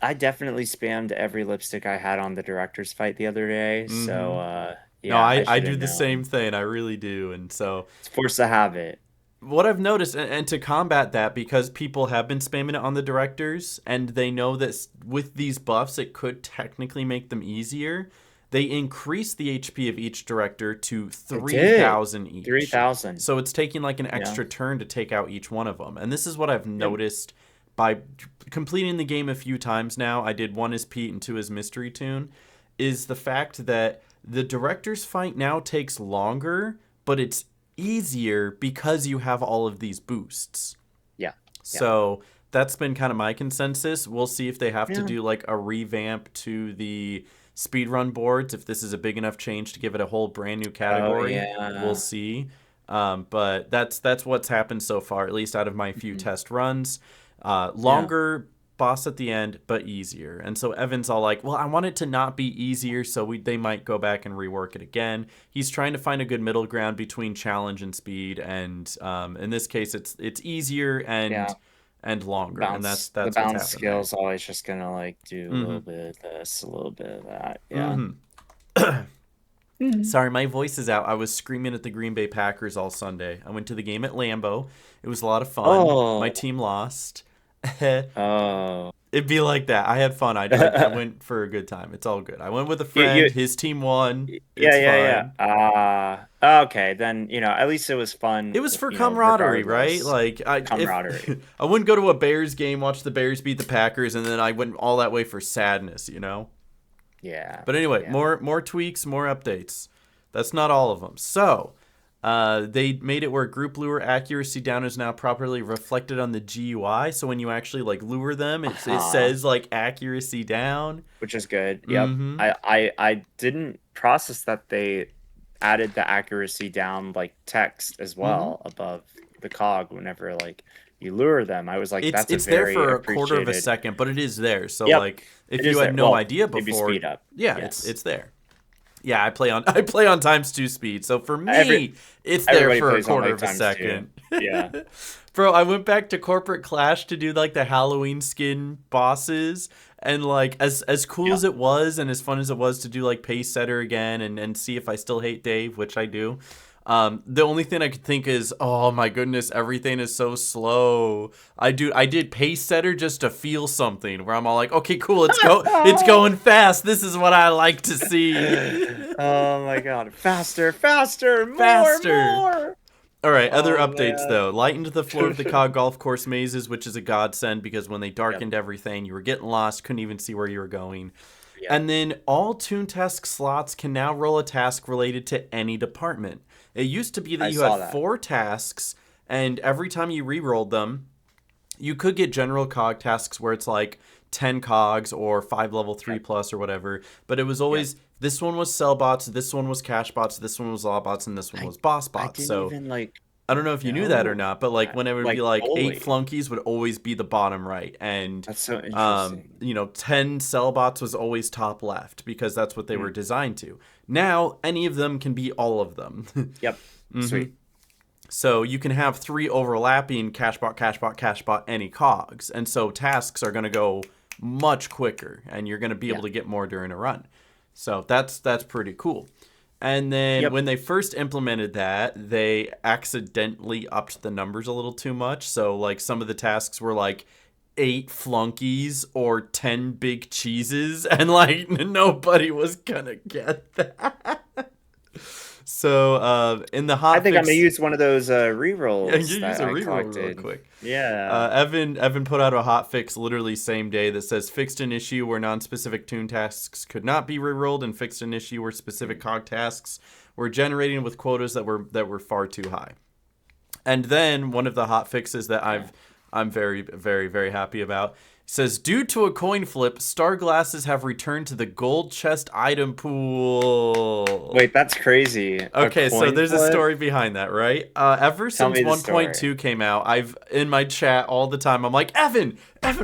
S2: I definitely spammed every lipstick I had on the director's fight the other day. So
S1: Mm-hmm. No,
S2: yeah,
S1: I,
S2: I
S1: I
S2: should
S1: do
S2: have
S1: the same
S2: known.
S1: thing. I really do. And so
S2: It's forced to have it.
S1: what I've noticed, and to combat that, because people have been spamming it on the directors, and they know that with these buffs, it could technically make them easier. They increase the HP of each director to
S2: It did.
S1: 3,000 each.
S2: 3,000.
S1: So it's taking like an
S2: Yeah.
S1: extra turn to take out each one of them. And this is what I've
S2: Yep.
S1: noticed by completing the game a few times now. I did one as Pete and two as Mystery Tune. Is the fact that the director's fight now takes longer, but it's easier because you have all of these boosts.
S2: Yeah. Yeah.
S1: So that's been kind of my consensus. We'll see if they have to
S2: Yeah.
S1: do like a revamp to the speedrun boards, if this is a big enough change to give it a whole brand new
S2: Oh
S1: category. We'll
S2: yeah.
S1: see. But that's what's happened so far, at least out of my few
S2: Mhm.
S1: test runs.
S2: Yeah.
S1: Longer boss at the end, but easier. And so Evan's all like, "Well, I want it to not be easier, so they might go back and rework it again." He's trying to find a good middle ground between challenge and speed, and in this case, it's easier
S2: Yeah.
S1: and longer, and that's
S2: The
S1: that's what's
S2: bounce
S1: happened there.
S2: skill's always just gonna like do a little
S1: Mm-hmm.
S2: bit of this, a little bit of that. Yeah.
S1: Mm-hmm.
S2: Mhm.
S1: Sorry, my voice is out. I was screaming at the Green Bay Packers all Sunday. I went to the game at Lambeau. It was a lot of fun. My
S2: Oh.
S1: team lost.
S2: Oh.
S1: It'd be like that. I had fun. I went for a good time. It's all good. I went with a friend.
S2: You
S1: His team won.
S2: yeah,
S1: It's
S2: yeah, yeah.
S1: fine.
S2: Okay, then, at least it was fun,
S1: It was for camaraderie, right?
S2: regardless.
S1: Like I if
S2: Camaraderie.
S1: I wouldn't go to a Bears game, watch the Bears beat the Packers, and then I went all that way for sadness.
S2: Yeah.
S1: But anyway,
S2: Yeah.
S1: more tweaks, more updates. That's not all of them. So, they made it where group lure accuracy down is now properly reflected on the GUI. So when you actually like lure them, it
S2: Uh-huh.
S1: says like accuracy down.
S2: Which is good. Yep.
S1: Mm-hmm.
S2: I didn't process that they added the accuracy down like text as
S1: Mm-hmm.
S2: well above the cog whenever like you lure them. I was like,
S1: It's
S2: that's a
S1: it's there
S2: very
S1: for a quarter of a
S2: appreciated.
S1: second, but it is there. So
S2: Yep,
S1: like
S2: it
S1: if you
S2: is
S1: had
S2: there.
S1: no
S2: Well,
S1: idea
S2: if you
S1: before,
S2: speed up.
S1: yeah, it's
S2: Yes.
S1: it's there. Yeah, I play on times two speed. So for
S2: Every
S1: me, it's there
S2: everybody
S1: for a
S2: plays on
S1: quarter
S2: like
S1: of a
S2: times two.
S1: second.
S2: Yeah.
S1: Bro, I went back to Corporate Clash to do like the Halloween skin bosses, and like as cool
S2: Yeah.
S1: as it was and as fun as it was to do like Pace Setter again and see if I still hate Dave, which I do. The only thing I could think is, oh my goodness, everything is so slow. I did Pace Setter just to feel something where I'm all like, okay, cool, it's going fast. This is what I like to see.
S2: Oh my God. Faster, faster, more,
S1: Faster.
S2: more.
S1: All right, other
S2: Oh
S1: updates
S2: man.
S1: though. Lightened the floor of the COG golf course mazes, which is a godsend because when they
S2: Yep.
S1: darkened everything, you were getting lost, couldn't even see where you were going.
S2: Yep.
S1: And then all Toon Task slots can now roll a task related to any department. It used to be that
S2: I
S1: you had
S2: saw that.
S1: 4 tasks, and every time you re-rolled them, you could get general cog tasks where it's like 10 cogs or 5 level 3
S2: Yep.
S1: plus or whatever, but it was
S2: Yep.
S1: always this one was cell bots, this one was cash bots, this one was law bots, and this one
S2: I
S1: was boss
S2: I
S1: bots.
S2: didn't
S1: So
S2: even like
S1: I don't know if you knew that or
S2: No.
S1: not, but like when it would be
S2: Like
S1: like 8
S2: fully.
S1: flunkies would always be the bottom right, and
S2: That's so interesting.
S1: 10 cellbots was always top left because that's what they were
S2: Mm.
S1: designed to. Now any of them can be all of them.
S2: Yep. Sweet.
S1: So you can have 3 overlapping cashbot, cashbot, cashbot, any cogs, and so tasks are going to go much quicker, and you're going to be able
S2: Yeah.
S1: to get more during a run. So that's pretty cool. And then
S2: Yep.
S1: when they first implemented that, they accidentally upped the numbers a little too much. So like some of the tasks were like 8 flunkies or 10 big cheeses, and like nobody was gonna get that. So in the
S2: I
S1: hotfix,
S2: think I'm gonna use one of those
S1: yeah,
S2: rerolls
S1: you use
S2: that
S1: a
S2: I
S1: reroll real
S2: collected.
S1: quick.
S2: Yeah.
S1: Evan put out a hotfix literally same day that says fixed an issue where non-specific tune tasks could not be rerolled, and fixed an issue where specific cog tasks were generating with quotas that were far too high. And then one of the hotfixes that I'm very very very happy about says due to a coin flip, star glasses have returned to the gold chest item pool.
S2: Wait, that's crazy. A
S1: Okay, so
S2: coin
S1: there's a
S2: flip?
S1: story behind that, right? Ever
S2: Tell
S1: since
S2: me the story.
S1: 1.2 came out, I've in my chat all the time. I'm like, Evan,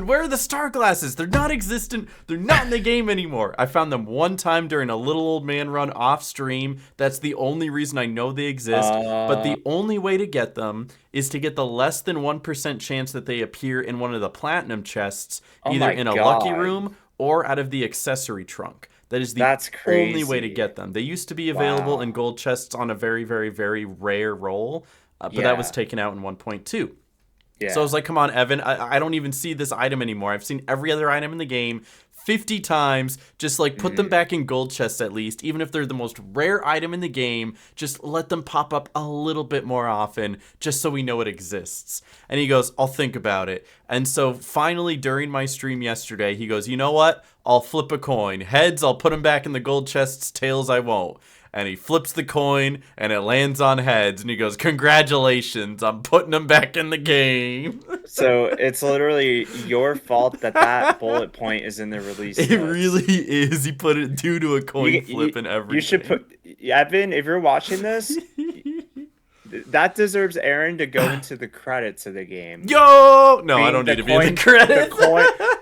S1: where are the star glasses? They're not existent. They're not in the game anymore. I found them one time during a little old man run off stream. That's the only reason I know they exist. But
S2: Uh,
S1: the only way to get them is to get the less than 1% chance that they appear in one of the platinum chests,
S2: oh
S1: either
S2: my
S1: in a lucky
S2: God.
S1: room or out of the accessory trunk. That is the
S2: That's
S1: only way to
S2: crazy.
S1: get them. They used to be available in
S2: Wow.
S1: gold chests on a very, very, very rare roll, but that was
S2: Yeah.
S1: taken out in 1.2. So I
S2: Yeah.
S1: was like, come on, Evan, I don't even see this item anymore. I've seen every other item in the game 50 times. Just like put them
S2: Mm.
S1: back in gold chests at least. Even if they're the most rare item in the game, just let them pop up a little bit more often just so we know it exists. And he goes, I'll think about it. And so finally during my stream yesterday, he goes, you know what? I'll flip a coin. Heads, I'll put them back in the gold chests. Tails, I won't. And he flips the coin and it lands on heads, and he goes, congratulations, I'm putting them back in the game.
S2: So it's literally your fault that that bullet point is in the release
S1: It
S2: notes.
S1: really is. He put it due to a coin
S2: You,
S1: flip
S2: you,
S1: and
S2: you should
S1: everything.
S2: put Evan, if you're watching this, that deserves Aaron to go into the credits of the game.
S1: Yo! No, I
S2: Being
S1: don't need to be in the credits.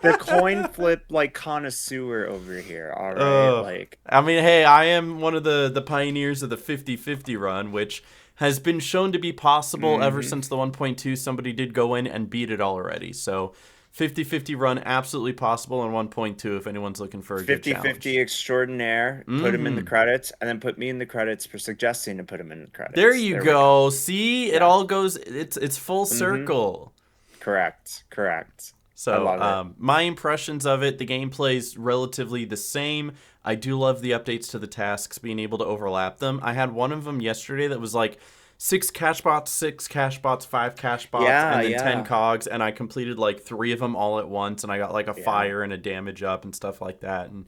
S2: the coin flip like connoisseur over here. All right,
S1: Oh,
S2: like
S1: I mean, hey, I am one of the pioneers of the 50-50 run, which has been shown to be possible ever
S2: mhm.
S1: since the 1.2. Somebody did go in and beat it already. So 50-50 run, absolutely possible in 1.2 if anyone's looking for a good
S2: 50-50
S1: challenge.
S2: extraordinaire. Put him in the credits, and then put me in the credits for suggesting to put him in the
S1: There
S2: credits.
S1: you
S2: There we go.
S1: go. See, it
S2: Yeah.
S1: all goes. It's full
S2: Mm-hmm.
S1: circle.
S2: Correct. Correct. I
S1: So,
S2: love it.
S1: my impressions of it, the gameplay's relatively the same. I do love the updates to the tasks, being able to overlap them. I had one of them yesterday that was like 6 cash bots, 5 cash bots,
S2: Yeah,
S1: and then 10
S2: yeah,
S1: cogs, and I completed like 3 of them all at once, and I got like a
S2: yeah.
S1: fire and a damage up and stuff like that, and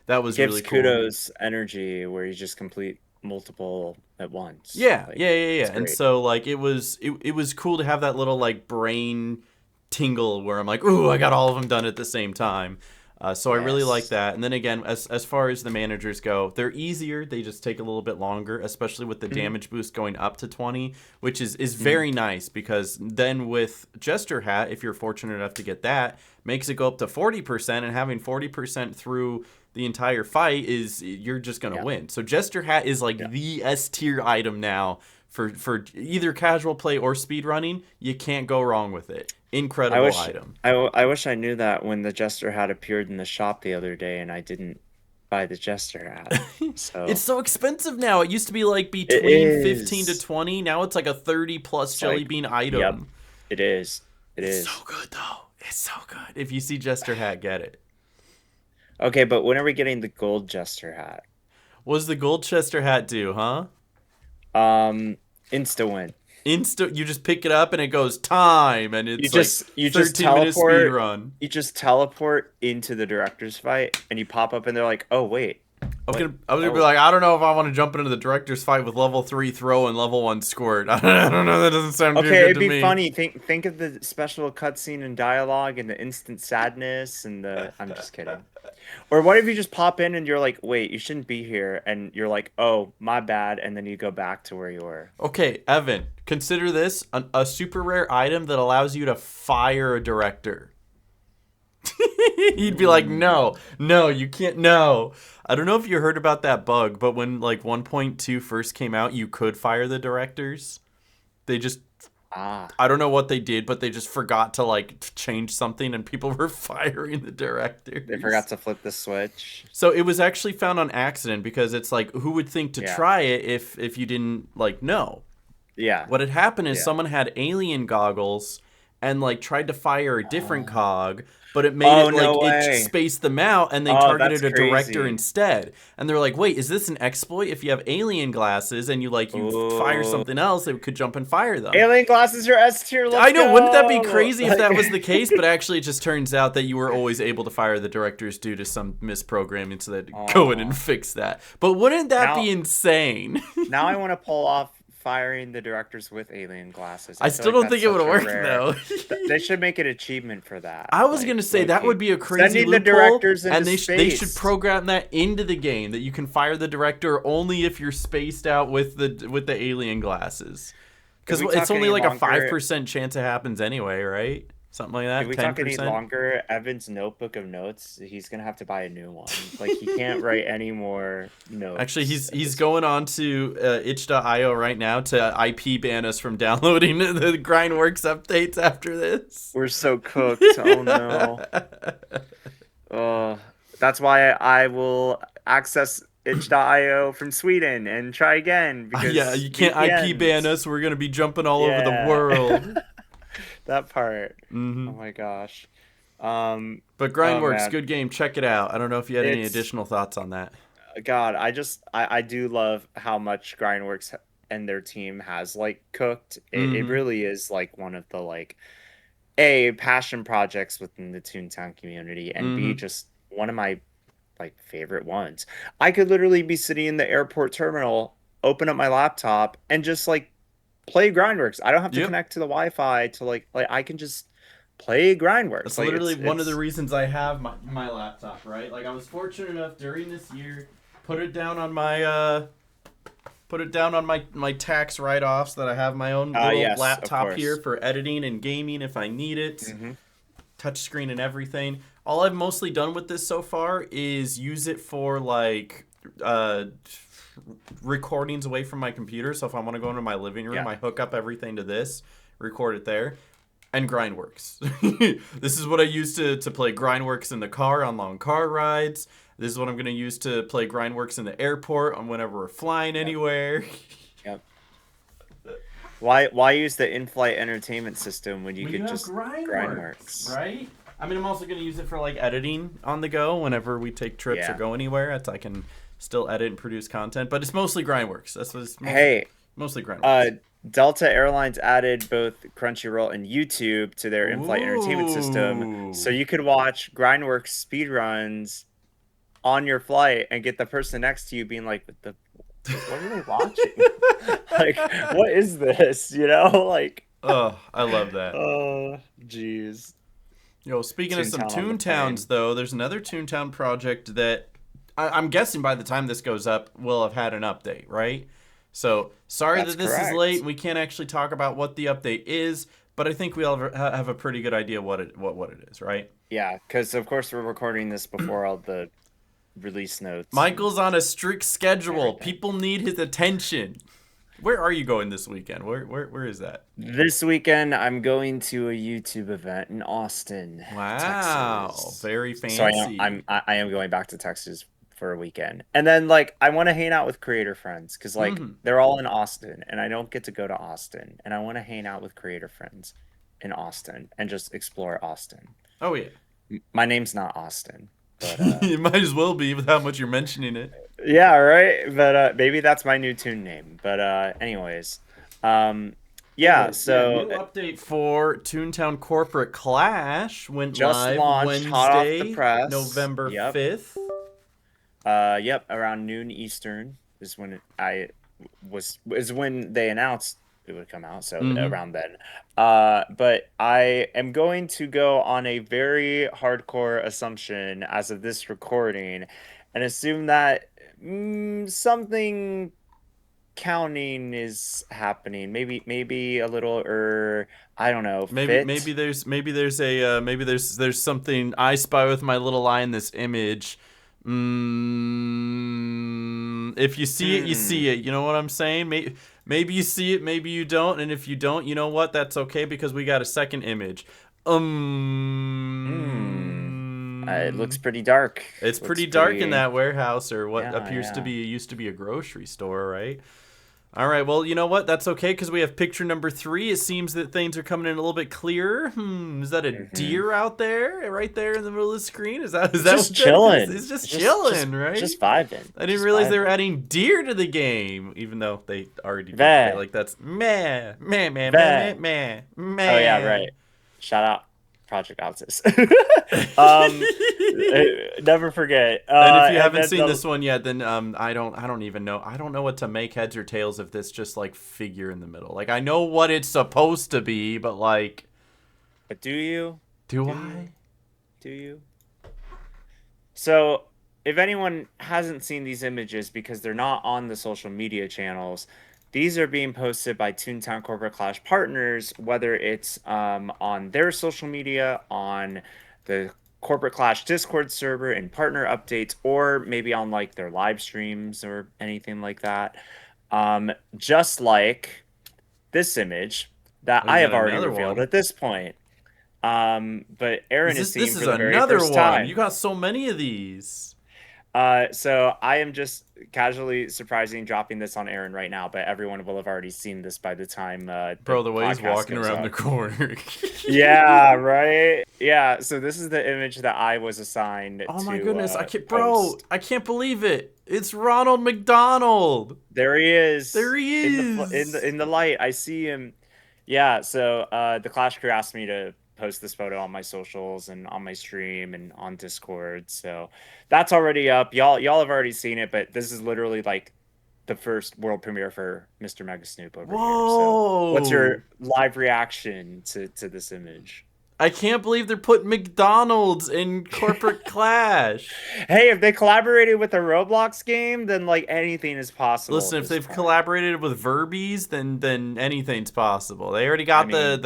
S1: that
S2: It
S1: was
S2: gives
S1: really cool.
S2: kudos energy where you just complete multiple at once.
S1: Yeah,
S2: Like
S1: yeah, yeah,
S2: it's
S1: yeah. And
S2: great.
S1: so like it was cool to have that little like brain tingle where I'm like, ooh, I got all of them done at the same time. So I really like
S2: Yes.
S1: that. And then again, as far as the managers go, they're easier. They just take a little bit longer, especially with the
S2: Hmm.
S1: damage boost going up to 20, which is
S2: Hmm.
S1: very nice because then with Jester Hat, if you're fortunate enough to get that, makes it go up to 40%, and having 40% through the entire fight is you're just gonna
S2: Yeah.
S1: win. So Jester Hat is
S2: Yeah.
S1: like the S tier item now for either casual play or speed running. You can't go wrong with it.
S2: I
S1: Incredible
S2: wish
S1: item.
S2: I wish I knew that when the Jester hat appeared in the shop the other day and I didn't buy the Jester hat.
S1: It's
S2: So
S1: so expensive now. It used to be like
S2: it
S1: between 15 to
S2: is.
S1: 20. Now it's like a 30 plus
S2: It's
S1: jelly
S2: like,
S1: bean
S2: yep,
S1: item.
S2: it is. It
S1: It's so
S2: is.
S1: good though. It's so good. If you see Jester Hat, get it.
S2: Okay, but when are we getting the gold Jester hat?
S1: What does the gold Chester Hat do, huh?
S2: Um, Insta win.
S1: You just pick it up and it goes time, and
S2: You
S1: it's like
S2: just you just
S1: 13-minute speed
S2: teleport
S1: run.
S2: you just teleport into the director's fight and you pop up and they're like, "Oh wait,
S1: I was gonna be like, I don't know if I want to jump into the director's fight with level 3 throw and level 1 squirt. I don't know. That doesn't sound too
S2: Okay,
S1: good
S2: it'd
S1: to
S2: be
S1: me.
S2: funny. Think of the special cutscene and dialogue and the instant sadness and the. I'm just kidding. Or what if you just pop in and you're like, wait, you shouldn't be here, and you're like, oh, my bad, and then you go back to where you were.
S1: Okay, Evan, consider this a super rare item that allows you to fire a director. He'd be like, no, you can't, no. I don't know if you heard about that bug, but when like 1.2 first came out, you could fire the directors. They just, I don't know what they did, but they just forgot to like change something, and people were firing the directors.
S2: They forgot to flip the switch.
S1: So it was actually found on accident, because it's like, who would think to try it if you didn't like know?
S2: Yeah.
S1: What had happened is someone had alien goggles and like tried to fire a different cog, but it made it like it spaced them out, and they targeted a director instead. And they're like, wait, is this an exploit? If you have alien glasses and you fire something else, it could jump and fire them.
S2: Alien glasses are S tier.
S1: I know, wouldn't that be crazy if that was the case? But actually, it just turns out that you were always able to fire the directors due to some misprogramming, so they'd go in and fix that. But wouldn't that be insane?
S2: Now I want to pull off firing the directors with alien glasses.
S1: I still don't think it would work though.
S2: They should make an achievement for that.
S1: I was gonna say that would be a crazy loophole,
S2: the directors into
S1: and they
S2: space.
S1: should program that into the game, that you can fire the director only if you're spaced out with the alien glasses, because it's only like a 5% chance it happens anyway, right? Something like that.
S2: If we
S1: 10%?
S2: talk any longer, Evan's notebook of notes, he's gonna have to buy a new one. Like, he can't write any more notes.
S1: Actually, he's going on to itch.io right now to IP ban us from downloading the Grindworks updates after this.
S2: We're so cooked. Oh no. That's why I will access itch.io from Sweden and try again. Because
S1: you can't IP ban us. We're gonna be jumping all over the world.
S2: That part.
S1: Mm-hmm.
S2: Oh my gosh.
S1: But Grindworks, good game. Check it out. I don't know if you had any additional thoughts on that.
S2: God, I do love how much Grindworks and their team has like cooked. It really is like one of the like A, passion projects within the Toontown community, and B, just one of my like favorite ones. I could literally be sitting in the airport terminal, open up my laptop, and just like play Grindworks. I don't have to connect to the Wi-Fi to like I can just play Grindworks.
S1: That's like, literally one of the reasons I have my laptop, right? Like, I was fortunate enough during this year, put it down on my tax write-offs, that I have my own little laptop here for editing and gaming if I need it. Touchscreen and everything. All I've mostly done with this so far is use it for like recordings away from my computer. So if I want to go into my living room, I hook up everything to this, record it there, and Grindworks. This is what I use to play Grindworks in the car on long car rides. This is what I'm going to use to play Grindworks in the airport on whenever we're flying anywhere.
S2: Why use the in-flight entertainment system when you could just Grindworks,
S1: right? I mean, I'm also going to use it for like editing on the go whenever we take trips or go anywhere. I can still edit and produce content, but it's mostly Grindworks. That's what it's mostly Grindworks.
S2: Delta Airlines added both Crunchyroll and YouTube to their in-flight entertainment system, so you could watch Grindworks speedruns on your flight and get the person next to you being like, what are they watching? Like, what is this? You know, like.
S1: Oh, I love that.
S2: Oh, jeez.
S1: Yo, speaking of some Toontowns, though, there's another Toontown project that I'm guessing by the time this goes up, we'll have had an update, right? So, sorry that this is late. We can't actually talk about what the update is, but I think we all have a pretty good idea what it is, right?
S2: Yeah, because, of course, we're recording this before all the release notes.
S1: Michael's on a strict schedule. People need his attention. Where are you going this weekend? Where is that?
S2: This weekend, I'm going to a YouTube event in Austin,
S1: Texas. Very fancy.
S2: So I am going back to Texas for a weekend, and then like I want to hang out with creator friends because like they're all in Austin, and I don't get to go to Austin, and I want to hang out with creator friends in Austin and just explore Austin.
S1: Oh yeah.
S2: My name's not Austin. But,
S1: it might as well be with how much you're mentioning it.
S2: Yeah, right. But maybe that's my new tune name. But anyways, so
S1: new update for Toontown Corporate Clash went
S2: just
S1: live
S2: launched,
S1: Wednesday,
S2: hot off the press.
S1: November 5th.
S2: Yep, around noon Eastern is when is when they announced it would come out, so
S1: Mm-hmm.
S2: around then. But I am going to go on a very hardcore assumption as of this recording and assume that something counting is happening. Maybe a little I don't know,
S1: Maybe
S2: fit.
S1: there's something I spy with my little eye in this image. If you see it, you
S2: Hmm.
S1: see it. You know what I'm saying? Maybe you see it, maybe you don't, and if you don't, you know what? That's okay because we got a second image.
S2: Hmm. It looks pretty dark.
S1: It's
S2: Looks
S1: pretty dark in
S2: pretty.
S1: that warehouse or what
S2: Yeah,
S1: appears to
S2: yeah.
S1: be used to be a grocery store, right? All right, well, you know what? That's okay because we have picture number 3. It seems that things are coming in a little bit clearer. Is that a
S2: Hmm.
S1: deer out there, right there in the middle of the screen? Is
S2: It's
S1: that
S2: just
S1: what that is? It's
S2: chilling.
S1: just
S2: Just
S1: chilling, right?
S2: just vibing.
S1: I didn't
S2: Just
S1: realize they were
S2: vibing.
S1: adding deer to the game, even though they already did.
S2: Veh.
S1: Like that's meh, meh, meh, meh, meh,
S2: Veh.
S1: meh,
S2: Oh yeah,
S1: meh.
S2: right. Shout out Project Altus. Um, never forget.
S1: And if you
S2: And
S1: haven't
S2: then
S1: seen
S2: the
S1: this one yet, then I don't even know. I don't know what to make heads or tails of this just like figure in the middle. Like I know what it's supposed to be, but like,
S2: but do you?
S1: do
S2: Do
S1: I?
S2: you? Do you? So, if anyone hasn't seen these images because they're not on the social media channels, these are being posted by Toontown Corporate Clash partners, whether it's on their social media, on the Corporate Clash Discord server and partner updates, or maybe on like their live streams or anything like that. Just like this image that
S1: Oh, you
S2: I
S1: got
S2: have already
S1: another
S2: revealed
S1: one.
S2: at this point. But Aaron
S1: Is
S2: has
S1: this
S2: seen
S1: is
S2: for the very
S1: another
S2: first
S1: one? You
S2: time.
S1: got so many of these,
S2: So I am just casually surprising dropping this on Aaron right now, but everyone will have already seen this by the time the
S1: bro. The way he's
S2: podcast
S1: walking
S2: goes
S1: around the
S2: up.
S1: corner.
S2: Yeah, right. Yeah, so this is the image that I was assigned
S1: Oh my
S2: to
S1: goodness, I can't, bro.
S2: post.
S1: I can't believe it. It's Ronald McDonald.
S2: There he
S1: There
S2: is
S1: he
S2: in
S1: is.
S2: the light. I see him. Yeah, so the Clash crew asked me to post this photo on my socials and on my stream and on Discord. So that's already up. Y'all have already seen it, but this is literally like the first world premiere for Mr. Megasnoop over here. So what's
S1: Whoa.
S2: your live reaction to this image?
S1: I can't believe they're putting McDonald's in Corporate Clash.
S2: Hey, if they collaborated with a Roblox game, then like anything is possible at
S1: Listen, if
S2: this
S1: they've
S2: point.
S1: collaborated with Verbies, then anything's possible. They already
S2: I
S1: got
S2: mean,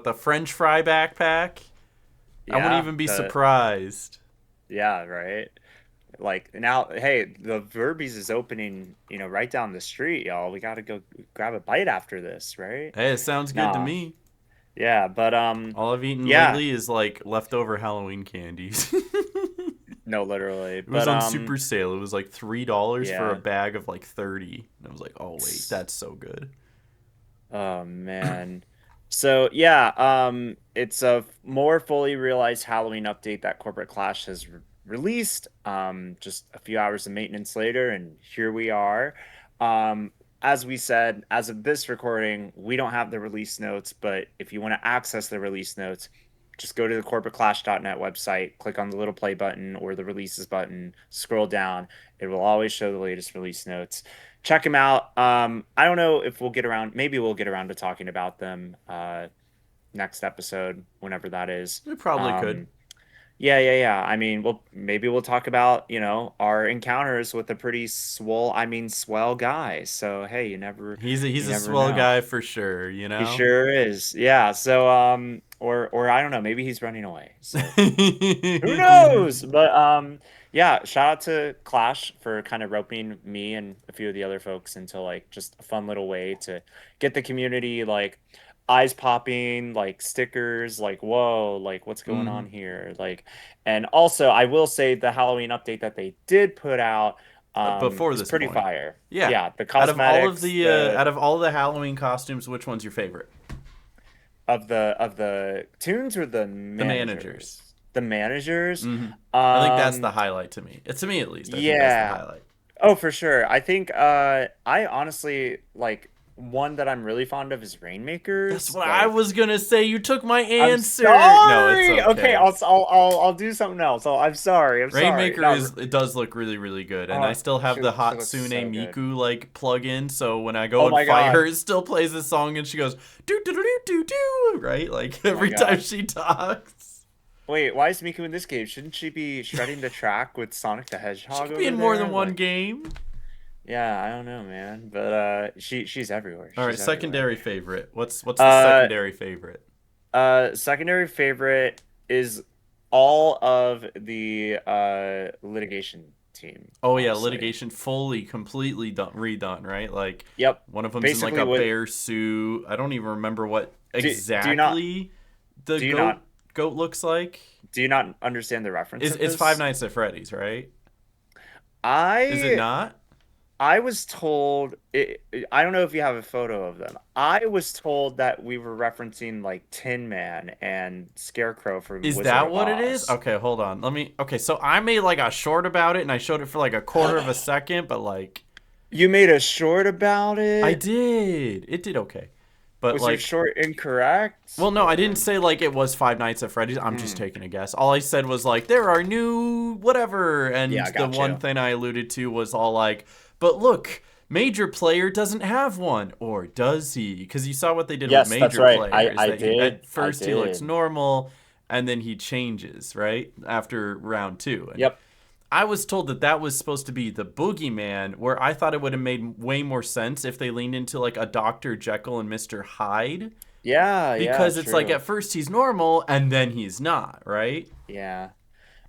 S1: the French fry backpack. I wouldn't
S2: yeah,
S1: even be
S2: the
S1: surprised.
S2: yeah, right. Like now, hey, the Verbies is opening, right down the street, y'all. We gotta go grab a bite after this, right?
S1: Hey, it sounds good to
S2: Nah,
S1: me.
S2: yeah, but
S1: All I've eaten
S2: yeah,
S1: lately is like leftover Halloween candies. It
S2: no, literally,
S1: was
S2: but
S1: on super sale. It was like $3 for a
S2: yeah.
S1: bag of like 30. And I was like, oh wait, that's so good.
S2: Oh man. So yeah, it's a more fully realized Halloween update that Corporate Clash has released. Just a few hours of maintenance later, and here we are. Um, as we said, as of this recording, we don't have the release notes, but if you want to access the release notes, just go to the corporateclash.net website, click on the little play button or the releases button, scroll down. It will always show the latest release notes. Check them out. I don't know if we'll get around, maybe we'll get around to talking about them next episode, whenever that is.
S1: We probably could.
S2: Um, yeah, yeah, yeah. I mean, we'll talk about, our encounters with a pretty swell guy. So hey,
S1: He's
S2: you
S1: a
S2: never
S1: swell
S2: know.
S1: guy for sure, you
S2: He
S1: know?
S2: sure is. Yeah. So or I don't know, maybe he's running away. So who knows? But yeah, shout out to Clash for kind of roping me and a few of the other folks into like just a fun little way to get the community like eyes popping, like stickers, like whoa, like what's going on
S1: Mhm.
S2: here? Like, and also I will say the Halloween update that they did put out
S1: Before
S2: is
S1: this
S2: pretty
S1: point.
S2: fire.
S1: Yeah.
S2: Yeah, the cosmetics,
S1: Out of all the Halloween costumes, which one's your favorite?
S2: of the tunes or the
S1: The managers.
S2: managers? The managers.
S1: I think that's the
S2: Um,
S1: highlight to me. To me at least. I think that's the
S2: yeah.
S1: highlight.
S2: Oh, for sure. I think I honestly like one that I'm really fond of is
S1: That's
S2: Rainmakers.
S1: what I
S2: Like,
S1: was gonna say. You took my
S2: I'm
S1: answer. No, it's
S2: sorry. Okay,
S1: okay.
S2: I'll do something else. I'm sorry. I'm sorry.
S1: Rainmaker
S2: No,
S1: is it does look really really good, and I still have the
S2: she looks
S1: Hatsune
S2: so good.
S1: Miku like plug-in, so when I go
S2: Oh
S1: and
S2: my
S1: fight her,
S2: god.
S1: it still plays this song, and she goes do do do do do, right? Like
S2: Oh my
S1: every time
S2: god.
S1: she talks.
S2: Wait, why is Miku in this game? Shouldn't she be shredding the track with Sonic the
S1: She
S2: Hedgehog
S1: could be
S2: over
S1: in more than
S2: there?
S1: one
S2: Like,
S1: game.
S2: yeah, I don't know, man. But she's everywhere.
S1: All right,
S2: She's everywhere.
S1: secondary favorite. What's the
S2: Uh
S1: secondary favorite?
S2: Secondary favorite is all of the litigation team,
S1: Oh yeah,
S2: honestly.
S1: litigation fully, completely done, redone, right? Like
S2: Yep.
S1: one of them's in like
S2: Basically
S1: a
S2: what
S1: bear suit. I don't even remember what
S2: do you not
S1: exactly the
S2: do you
S1: goat
S2: not
S1: looks like.
S2: do you not understand the reference
S1: Is
S2: of
S1: it's Five
S2: this?
S1: Nights at Freddy's, right? Is it
S2: I
S1: not?
S2: I was told I don't know if you have a photo of them. I was told that we were referencing like Tin Man and Scarecrow from
S1: Is
S2: Wizard
S1: that
S2: of
S1: what it is?
S2: Oz.
S1: Okay, hold on. Let me. Okay, so I made like a short about it, and I showed it for like a quarter of a second, but like
S2: You made a short about
S1: I
S2: it?
S1: did. It did okay, but
S2: Was your
S1: like.
S2: short incorrect
S1: Well, no, I didn't
S2: or
S1: say like it was Five Nights at Freddy's. I'm just
S2: hmm.
S1: taking a guess. All I said was like there are new whatever, and
S2: Yeah, I
S1: the
S2: got
S1: one
S2: you.
S1: thing I alluded to was all like, but look, Major Player doesn't have one, or does he? Because you saw what they did with
S2: Yes, that's
S1: Major
S2: right.
S1: Player is
S2: I
S1: that he
S2: did.
S1: at
S2: I
S1: first he looks
S2: did.
S1: normal, and then he changes right after round two, and
S2: Yep.
S1: I was told that that was supposed to be the boogeyman, where I thought it would have made way more sense if they leaned into like a Dr. Jekyll and Mr. Hyde,
S2: Yeah, yeah,
S1: because it's like
S2: true.
S1: at first he's normal and then he's not, right?
S2: Yeah.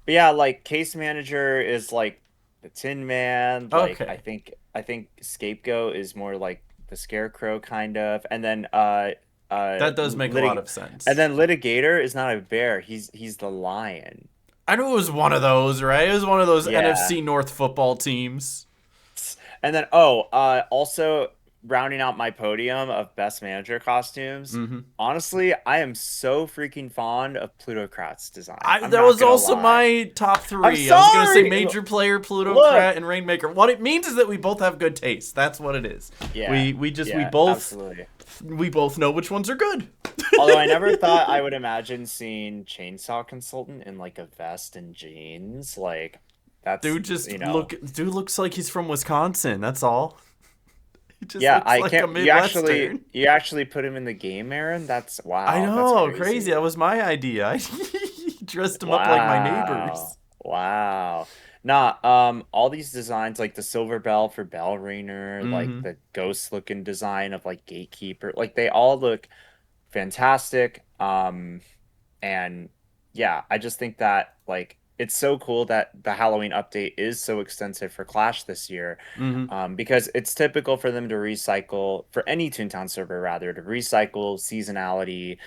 S2: But yeah, like Case Manager is like the Tin Man, like
S1: Okay.
S2: I think Scapegoat is more like the Scarecrow kind of. And then
S1: That does make a lot of sense.
S2: Litigator is not a bear. He's the lion.
S1: I knew it was one of those, right? It was one of those
S2: Yeah.
S1: NFC North football teams.
S2: And then also rounding out my podium of best manager costumes.
S1: Mm-hmm.
S2: Honestly, I am so freaking fond of Plutocrat's design. I'm
S1: That
S2: not
S1: was
S2: gonna
S1: also
S2: lie.
S1: my top
S2: I'm
S1: three. I was gonna say
S2: sorry.
S1: Major Player,
S2: Look.
S1: Plutocrat, and Rainmaker. What it means is that we both have good taste. That's what it is.
S2: Yeah.
S1: We
S2: Yeah,
S1: both
S2: absolutely.
S1: know which ones are good.
S2: Although I never thought I would imagine seeing Chainsaw Consultant in like a vest and jeans. Like that's, you know.
S1: Dude looks like he's from Wisconsin. That's all. He just
S2: Yeah,
S1: looks
S2: I
S1: like a
S2: can't
S1: Midwestern.
S2: you actually put him in the game, Aaron? That's
S1: I
S2: wow, that's
S1: know, crazy.
S2: crazy.
S1: That was my idea. I dressed him up like my
S2: Wow.
S1: neighbors.
S2: Wow. Nah, all these designs like the silver bell for bell ringer, like
S1: Mm-hmm.
S2: the ghost looking design of like gatekeeper, like they all look fantastic. And yeah, I just think that like it's so cool that the Halloween update is so extensive for Clash this year,
S1: Mm-hmm.
S2: because it's typical for them to recycle for any Toontown server rather to recycle seasonality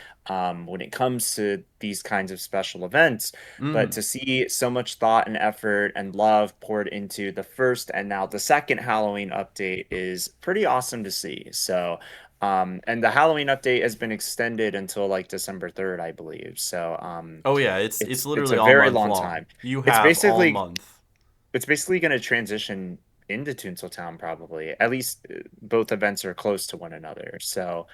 S2: when it comes to these kinds of special events. But
S1: Mm-hmm.
S2: to see so much thought and effort and love poured into the first and now the second Halloween update is pretty awesome to see. So and the Halloween update has been extended until like December 3rd, I believe. So,
S1: Oh yeah, it's
S2: it's
S1: literally
S2: a
S1: all
S2: very
S1: month
S2: long
S1: long.
S2: time.
S1: You
S2: It's
S1: have all
S2: basically
S1: month.
S2: it's basically going to transition into Toontown probably. At least both events are close to one another. So,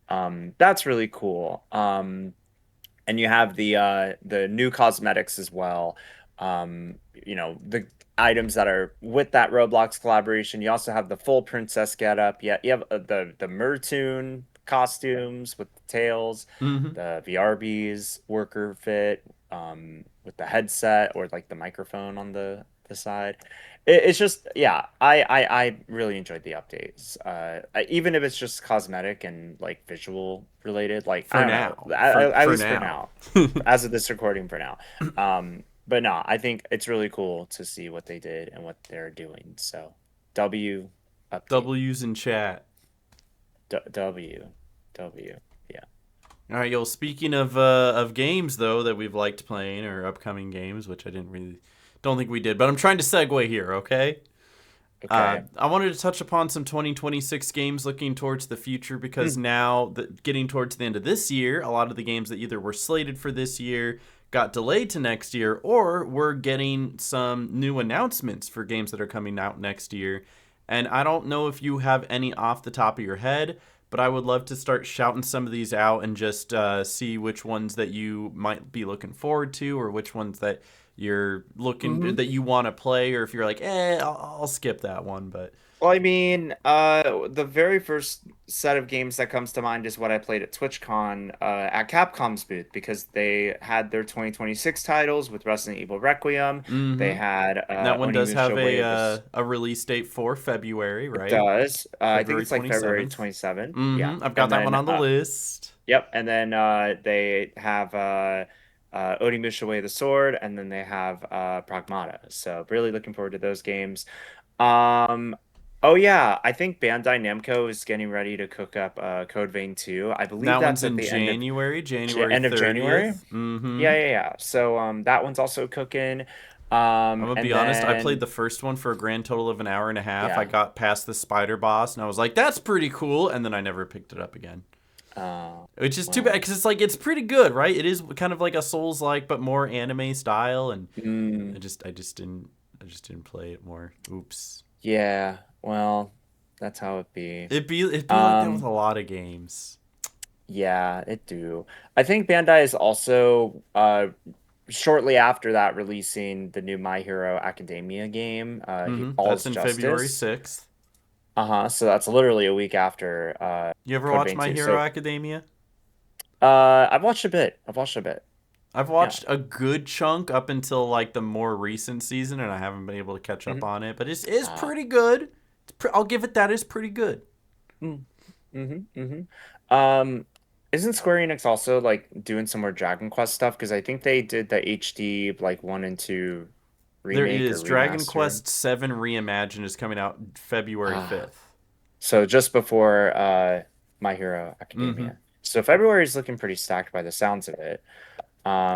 S2: that's really cool. And you have the new cosmetics as well. The items that are with that Roblox collaboration. You also have the full princess getup. Yeah, you have the Mertoon costumes with the tails,
S1: Mm-hmm.
S2: the VRBs worker fit, with the headset or like the microphone on the side. It's just yeah, I really enjoyed the updates. Even if it's just cosmetic and like visual related, like I
S1: For
S2: don't know,
S1: now. For
S2: at
S1: for
S2: least for
S1: now.
S2: now, as of this recording for now. But no, I think it's really cool to see what they did and what they're doing. So W update.
S1: W's in chat.
S2: W W. Yeah.
S1: All right, yo. Speaking of games though that we've liked playing or upcoming games, which I didn't really don't think we did, but I'm trying to segue here. Okay.
S2: Okay.
S1: I wanted to touch upon some 2026 games looking towards the future because now that getting towards the end of this year, a lot of the games that either were slated for this year got delayed to next year, or we're getting some new announcements for games that are coming out next year. And I don't know if you have any off the top of your head, but I would love to start shouting some of these out and just see which ones that you might be looking forward to, or which ones that you're looking
S2: Hmm.
S1: that you want to play, or if you're like, I'll skip that one. But
S2: Well, I mean, the very first set of games that comes to mind is what I played at TwitchCon at Capcom's booth because they had their 2026 titles with Resident Evil Requiem. They
S1: mm-hmm.
S2: had
S1: That one does have
S2: Onimusha Wave of
S1: a release date for February,
S2: It
S1: right?
S2: does. I think
S1: February
S2: it's like February
S1: 27th.
S2: 27th. Yeah.
S1: Mm-hmm. I've got
S2: And
S1: that one
S2: then
S1: on the list.
S2: yep, and then they have Onimusha Way of the Sword, and then they have Pragmata. So really looking forward to those games. Um, oh yeah, I think Bandai Namco is getting ready to cook up Code Vein 2. I believe
S1: That one's
S2: that's at
S1: in
S2: the end of
S1: January
S2: end of January.
S1: 30th. Mm-hmm.
S2: Yeah, yeah, yeah. So that one's also cooking.
S1: I'm gonna be
S2: And
S1: honest. I played
S2: then
S1: the first one for a grand total of an hour and a half. I
S2: yeah.
S1: got past the spider boss, and I was like, "That's pretty cool," and then I never picked it up again. Which is too bad
S2: Well.
S1: because it's like it's pretty good, right? It is kind of like a Souls like, but more anime style, and
S2: Mm,
S1: I just didn't play it more. Oops.
S2: yeah. Well, that's how it be.
S1: It'd be like that with
S2: Um,
S1: a lot of games.
S2: yeah, it do. I think Bandai is also shortly after that releasing the new My Hero Academia game,
S1: Mm-hmm. That's
S2: All's
S1: in February
S2: Justice.
S1: 6th.
S2: Uh-huh. So that's literally a week after
S1: You ever
S2: Code
S1: watch
S2: Vein
S1: My
S2: 2.
S1: Hero
S2: So
S1: Academia?
S2: I've watched a bit. I've watched a bit.
S1: I've
S2: Yeah.
S1: watched a good chunk up until like the more recent season, and I haven't been able to catch up
S2: Hmm.
S1: on it. But it's
S2: Uh,
S1: pretty good. I'll give it that. It's pretty good.
S2: mm-hmm, mm-hmm. Isn't Square Enix also like doing some more Dragon Quest stuff? Because I think they did the HD like 1 and 2
S1: There
S2: remake or
S1: is Dragon
S2: remaster.
S1: Quest Seven Reimagined is coming out February
S2: Ah,
S1: 5th.
S2: so just before My Hero
S1: Mm-hmm.
S2: Academia. So February is looking pretty stacked by the sounds of it.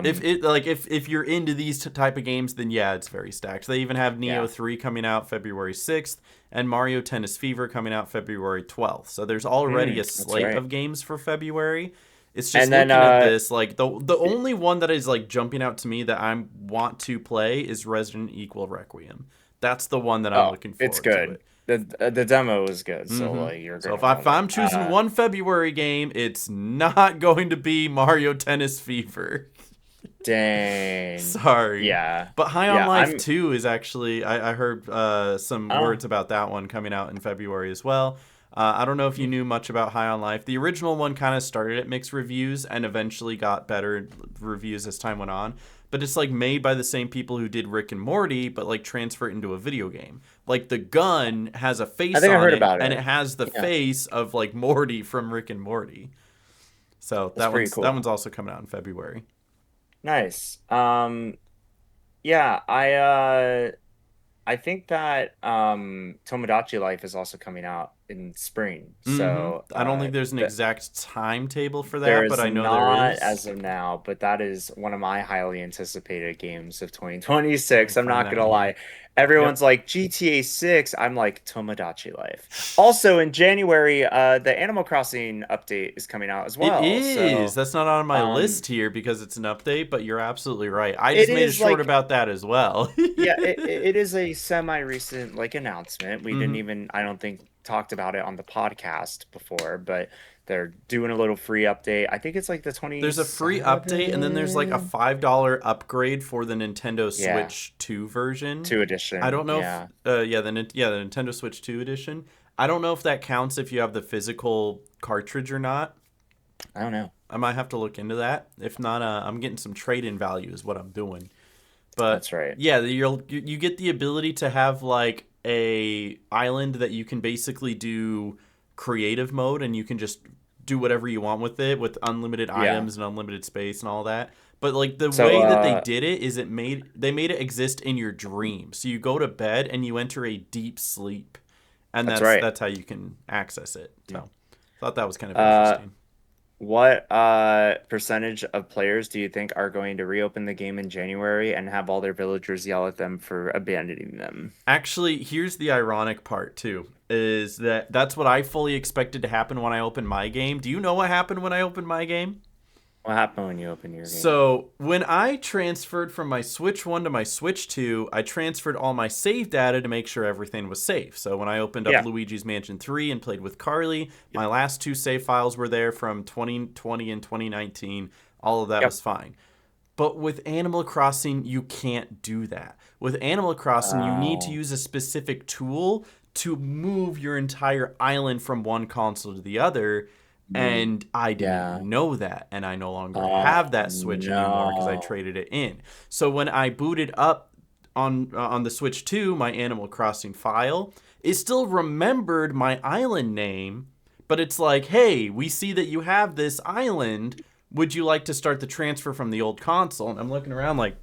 S1: If
S2: Um,
S1: it like if you're into these type of games, then yeah, it's very stacked. They even have Neo
S2: yeah.
S1: 3 coming out February 6th and Mario Tennis Fever coming out February 12th. So there's already a
S2: That's
S1: slate
S2: right.
S1: of games for February. It's just
S2: And then
S1: looking at this like the only one that is like jumping out to me that I want to play is Resident Evil Requiem. That's the one that I'm
S2: oh,
S1: looking
S2: it's
S1: forward to
S2: good.
S1: it.
S2: The demo was good, so
S1: Mm-hmm.
S2: like you're
S1: So
S2: gonna
S1: if
S2: want it.
S1: I'm choosing one February game, it's not going to be Mario Tennis Fever.
S2: Dang.
S1: Sorry.
S2: Yeah.
S1: But High on
S2: Yeah,
S1: Life 2 is actually, I heard some
S2: oh.
S1: words about that one coming out in February as well. I don't know if you knew much about High on Life. The original one kind of started at mixed reviews and eventually got better reviews as time went on. But it's like made by the same people who did Rick and Morty, but like transfer it into a video game. Like the gun has a
S2: I
S1: face
S2: think I
S1: on
S2: heard
S1: it,
S2: about
S1: and it
S2: it.
S1: has the
S2: Yeah,
S1: face of like Morty from Rick and Morty. So
S2: that's pretty
S1: that
S2: cool.
S1: one's also coming out in February.
S2: Nice. Yeah, I think that Tomodachi Life is also coming out in spring.
S1: Mm-hmm.
S2: So
S1: I don't think there's an exact timetable for
S2: there
S1: that, but
S2: is
S1: I know there
S2: not
S1: is.
S2: as of now, but that is one of my highly anticipated games of
S1: Let me
S2: 2026. I'm
S1: find
S2: not
S1: that
S2: gonna
S1: one
S2: lie.
S1: here.
S2: Everyone's
S1: Yep.
S2: like GTA 6. I'm like Tomodachi Life. Also in January, the Animal Crossing update is coming out as
S1: It
S2: well.
S1: is.
S2: So
S1: That's not on my
S2: um
S1: list here because it's an update, but you're absolutely right. I
S2: it
S1: just made a
S2: is
S1: short
S2: like
S1: about that as well.
S2: yeah, it is a semi-recent like announcement. We didn't
S1: Hmm.
S2: even, I don't think, talked about it on the podcast before, but they're doing a little free update. I think it's like the
S1: There's a free update, and then there's like a
S2: 27.
S1: $5 upgrade for the Nintendo
S2: Yeah,
S1: Switch 2 version.
S2: 2
S1: I
S2: edition.
S1: don't know if
S2: Yeah.
S1: yeah, the Nintendo Switch 2 edition. I don't know if that counts if you have the physical cartridge or not.
S2: I don't know.
S1: I might have to look into that. If not, I'm getting some trade-in value is what I'm doing. But
S2: That's right.
S1: yeah, you get the ability to have like a island that you can basically do creative mode, and you can just do whatever you want with it with unlimited
S2: Yeah.
S1: items and unlimited space and all that. But like the
S2: So
S1: way that they did it is they made it exist in your dream. So you go to bed and you enter a deep sleep, and
S2: that's right.
S1: that's how you can access it.
S2: Mm.
S1: So thought that was kind of
S2: Uh
S1: interesting.
S2: what percentage of players do you think are going to reopen the game in January and have all their villagers yell at them for abandoning them?
S1: Actually, here's the ironic part too, is that that's what I fully expected to happen when I opened my game. Do you know what happened when I opened my game?
S2: What happened when you opened your game?
S1: So when I transferred from my Switch 1 to my Switch 2, I transferred all my save data to make sure everything was safe. So when I opened up
S2: Yeah.
S1: Luigi's Mansion 3 and played with Carly,
S2: Yep.
S1: my last two save files were there from 2020 and 2019. All of that
S2: Yep.
S1: was fine. But with Animal Crossing, you can't do that. With Animal Crossing, you need to
S2: Oh.
S1: use a specific tool to move your entire island from one console to the other.
S2: Mm,
S1: And I didn't
S2: yeah.
S1: know that. And I no longer
S2: Oh
S1: have that Switch anymore because I
S2: no.
S1: traded it in. So when I booted up on the Switch 2, my Animal Crossing file, it still remembered my island name, but it's like, hey, we see that you have this island. Would you like to start the transfer from the old console? And I'm looking around like,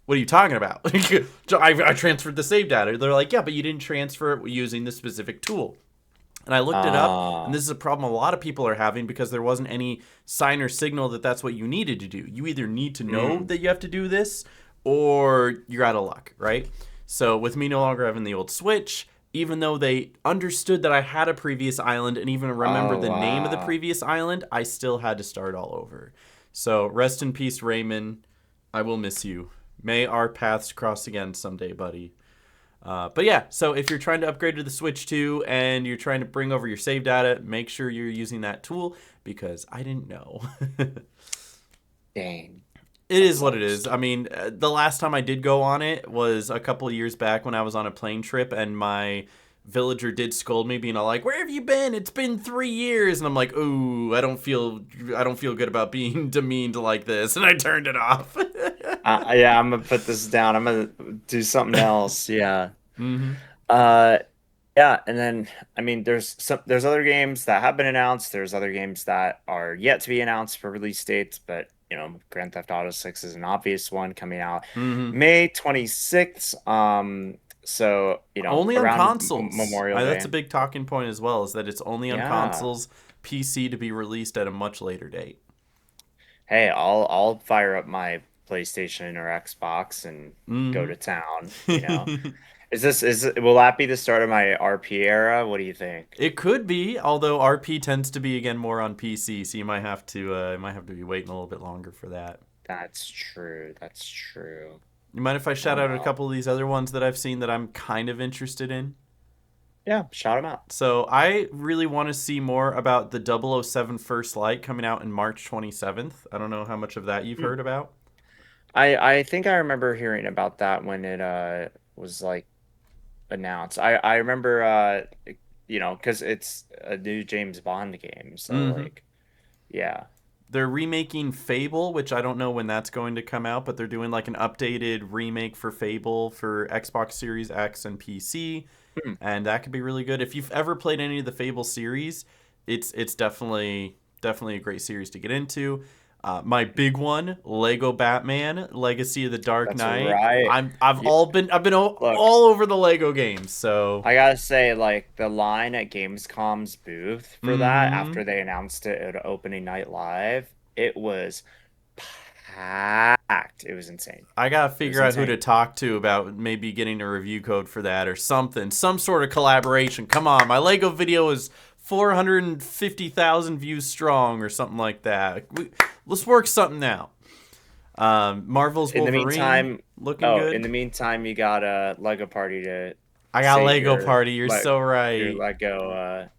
S1: what are you talking about? I transferred the save data. They're like, yeah, but you didn't transfer it using the specific tool. And I looked it up, and
S2: Ah.
S1: this is a problem a lot of people are having because there wasn't any sign or signal that that's what you needed to do. You either need to know
S2: Mm.
S1: that you have to do this, or you're out of luck, right? So with me no longer having the old Switch, even though they understood that I had a previous island and even remembered
S2: Oh
S1: the name of the
S2: wow.
S1: previous island, I still had to start all over. So rest in peace, Raymond. I will miss you. May our paths cross again someday, buddy. But yeah, so if you're trying to upgrade to the Switch 2 and you're trying to bring over your save data, make sure you're using that tool because I didn't know.
S2: Dang.
S1: It
S2: That
S1: is what it
S2: sucks.
S1: is. I mean, the last time I did go on it was a couple of years back when I was on a plane trip and my villager did scold me being all like, "Where have you been? It's been 3 years." And I'm like, "Ooh, I don't feel good about being demeaned like this." And I turned it off.
S2: Yeah, I'm gonna put this down. I'm gonna do something else. Yeah.
S1: Mm-hmm.
S2: Uh, yeah, and then I mean, there's other games that have been announced. There's other games that are yet to be announced for release dates, but Grand Theft Auto 6 is an obvious one coming out
S1: Mm-hmm.
S2: May 26th. So
S1: Only on
S2: around
S1: consoles.
S2: Memorial
S1: That's
S2: Day.
S1: a big talking point as well, is that it's only on
S2: Yeah.
S1: consoles, PC to be released at a much later date.
S2: Hey, I'll fire up my PlayStation or Xbox and go
S1: Mm-hmm.
S2: to town. Will that be the start of my RP era? What do you think?
S1: It could be, although RP tends to be again more on PC, so you might have to be waiting a little bit longer for that.
S2: That's true. That's true.
S1: You mind if I
S2: Oh
S1: shout out a
S2: well.
S1: couple of these other ones that I've seen that I'm kind of interested in?
S2: Yeah, shout them out.
S1: So I really want to see more about the 007 First Light coming out in March 27th. I don't know how much of that you've
S2: Hmm.
S1: heard about.
S2: I think I remember hearing about that when it was like announced. I remember because it's a new James Bond game, so
S1: Mm-hmm.
S2: like yeah.
S1: They're remaking Fable, which I don't know when that's going to come out, but they're doing like an updated remake for Fable for Xbox Series X and PC,
S2: Hmm.
S1: and that could be really good. If you've ever played any of the Fable series, it's definitely a great series to get into. My big one, Lego Batman: Legacy of the Dark
S2: That's
S1: Knight.
S2: right. Yeah,
S1: I've been
S2: look,
S1: all over the Lego games, so.
S2: I gotta say, like the line at Gamescom's booth for that
S1: Mm-hmm.
S2: after they announced it at opening night live, it was packed. It was insane.
S1: I gotta
S2: It was
S1: figure out who to
S2: insane.
S1: talk to about maybe getting a review code for that or something, some sort of collaboration. Come on, my Lego video is 450,000 views strong or something like that. Let's work something out. Marvel's
S2: In the
S1: Wolverine
S2: meantime,
S1: looking
S2: oh, in
S1: good.
S2: the meantime, you got a Lego Party to
S1: I got
S2: save
S1: Lego Party. You're so
S2: your
S1: right.
S2: Lego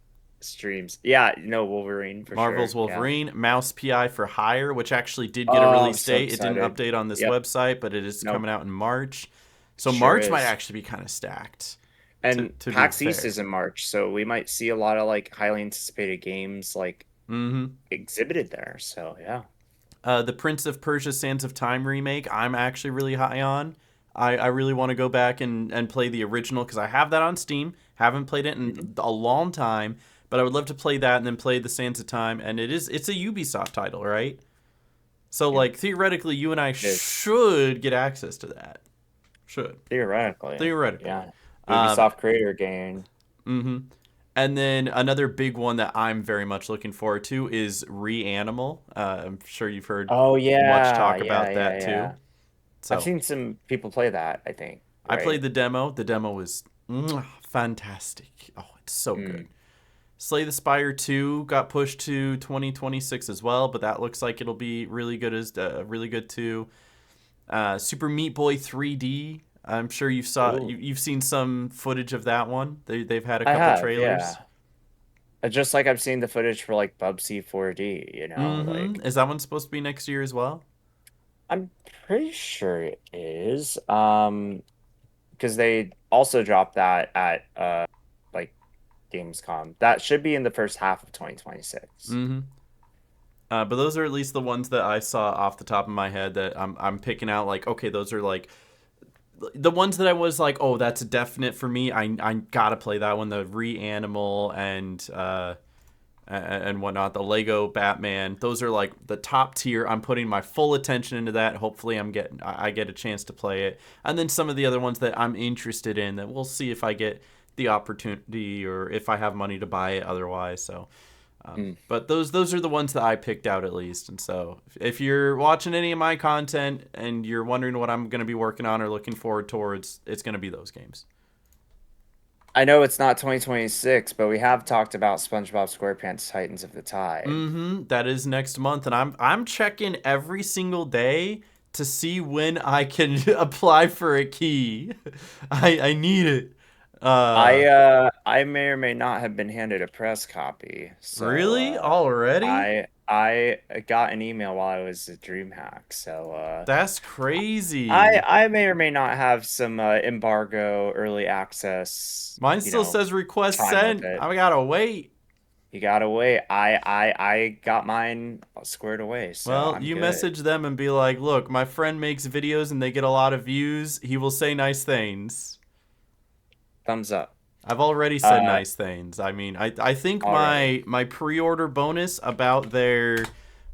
S2: streams. Yeah, no Wolverine for
S1: Marvel's
S2: sure. Yeah.
S1: Wolverine, Mouse PI for Hire, which actually did get a
S2: Oh, I'm
S1: release
S2: so
S1: date. It didn't
S2: excited.
S1: update on this
S2: Yep.
S1: website, but it is
S2: Nope.
S1: coming out in March. So
S2: Sure
S1: March might
S2: is.
S1: actually be kind of stacked.
S2: And
S1: To be
S2: PAX East
S1: fair.
S2: is in March, so we might see a lot of like highly anticipated games like
S1: Mm-hmm.
S2: exhibited there. So yeah.
S1: The Prince of Persia: Sands of Time remake, I'm actually really high on. I really want to go back and play the original because I have that on Steam. Haven't played it
S2: Mhm.
S1: in a long time, but I would love to play that and then play the Sands of Time. And it's a Ubisoft title, right? So
S2: Yeah,
S1: like theoretically, you and I
S2: it is.
S1: should get access to that. Should
S2: Theoretically.
S1: theoretically.
S2: Yeah.
S1: Um,
S2: Ubisoft creator game.
S1: mm-hmm. And then another big one that I'm very much looking forward to is Reanimal. I'm sure you've heard
S2: Oh
S1: much
S2: yeah,
S1: talk
S2: yeah,
S1: about
S2: yeah,
S1: that too.
S2: yeah. I've
S1: So
S2: seen some people play that, I think,
S1: I played
S2: right?
S1: the demo. The demo was fantastic. Oh, it's so good.
S2: Mm.
S1: Slay the Spire 2 got pushed to 2026 as well, but that looks like it'll be really good too. Super Meat Boy 3D. I'm sure
S2: Ooh,
S1: you've seen some footage of that one. They've had a
S2: I
S1: couple
S2: have,
S1: trailers.
S2: yeah. Just like I've seen the footage for like Bubsy 4D,
S1: Mm-hmm.
S2: like
S1: Is that one supposed to be next year as well?
S2: I'm pretty sure it is. Because they also dropped that at like Gamescom. That should be in the first half of 2026.
S1: Mm-hmm. But those are at least the ones that I saw off the top of my head that I'm picking out. Like, okay, those are like the ones that I was like, oh, that's a definite for me. I gotta play that one. The Reanimal and whatnot. The Lego Batman. Those are like the top tier. I'm putting my full attention into that. Hopefully, I get a chance to play it. And then some of the other ones that I'm interested in that we'll see if I get the opportunity or if I have money to buy it otherwise. So.
S2: Mm.
S1: But those are the ones that I picked out at least. And so if you're watching any of my content and you're wondering what I'm going to be working on or looking forward towards, it's going to be those games.
S2: I know it's not 2026, but we have talked about SpongeBob SquarePants Titans of the Tide.
S1: Mm-hmm. That is next month, and I'm checking every single day to see when I can apply for a key. I need it.
S2: I may or may not have been handed a press copy, so
S1: Really? Already?
S2: I got an email while I was at Dreamhack, so
S1: That's crazy.
S2: I may or may not have some embargo early access,
S1: Mine still says request
S2: time with
S1: sent.
S2: it.
S1: I gotta wait.
S2: You gotta wait. I got mine squared away, so
S1: Well,
S2: I'm
S1: you
S2: good.
S1: message them and be like, look, my friend makes videos and they get a lot of views. He will say nice things.
S2: Thumbs up.
S1: I've already said
S2: Uh,
S1: nice things. I mean, I think
S2: already.
S1: my pre-order bonus about their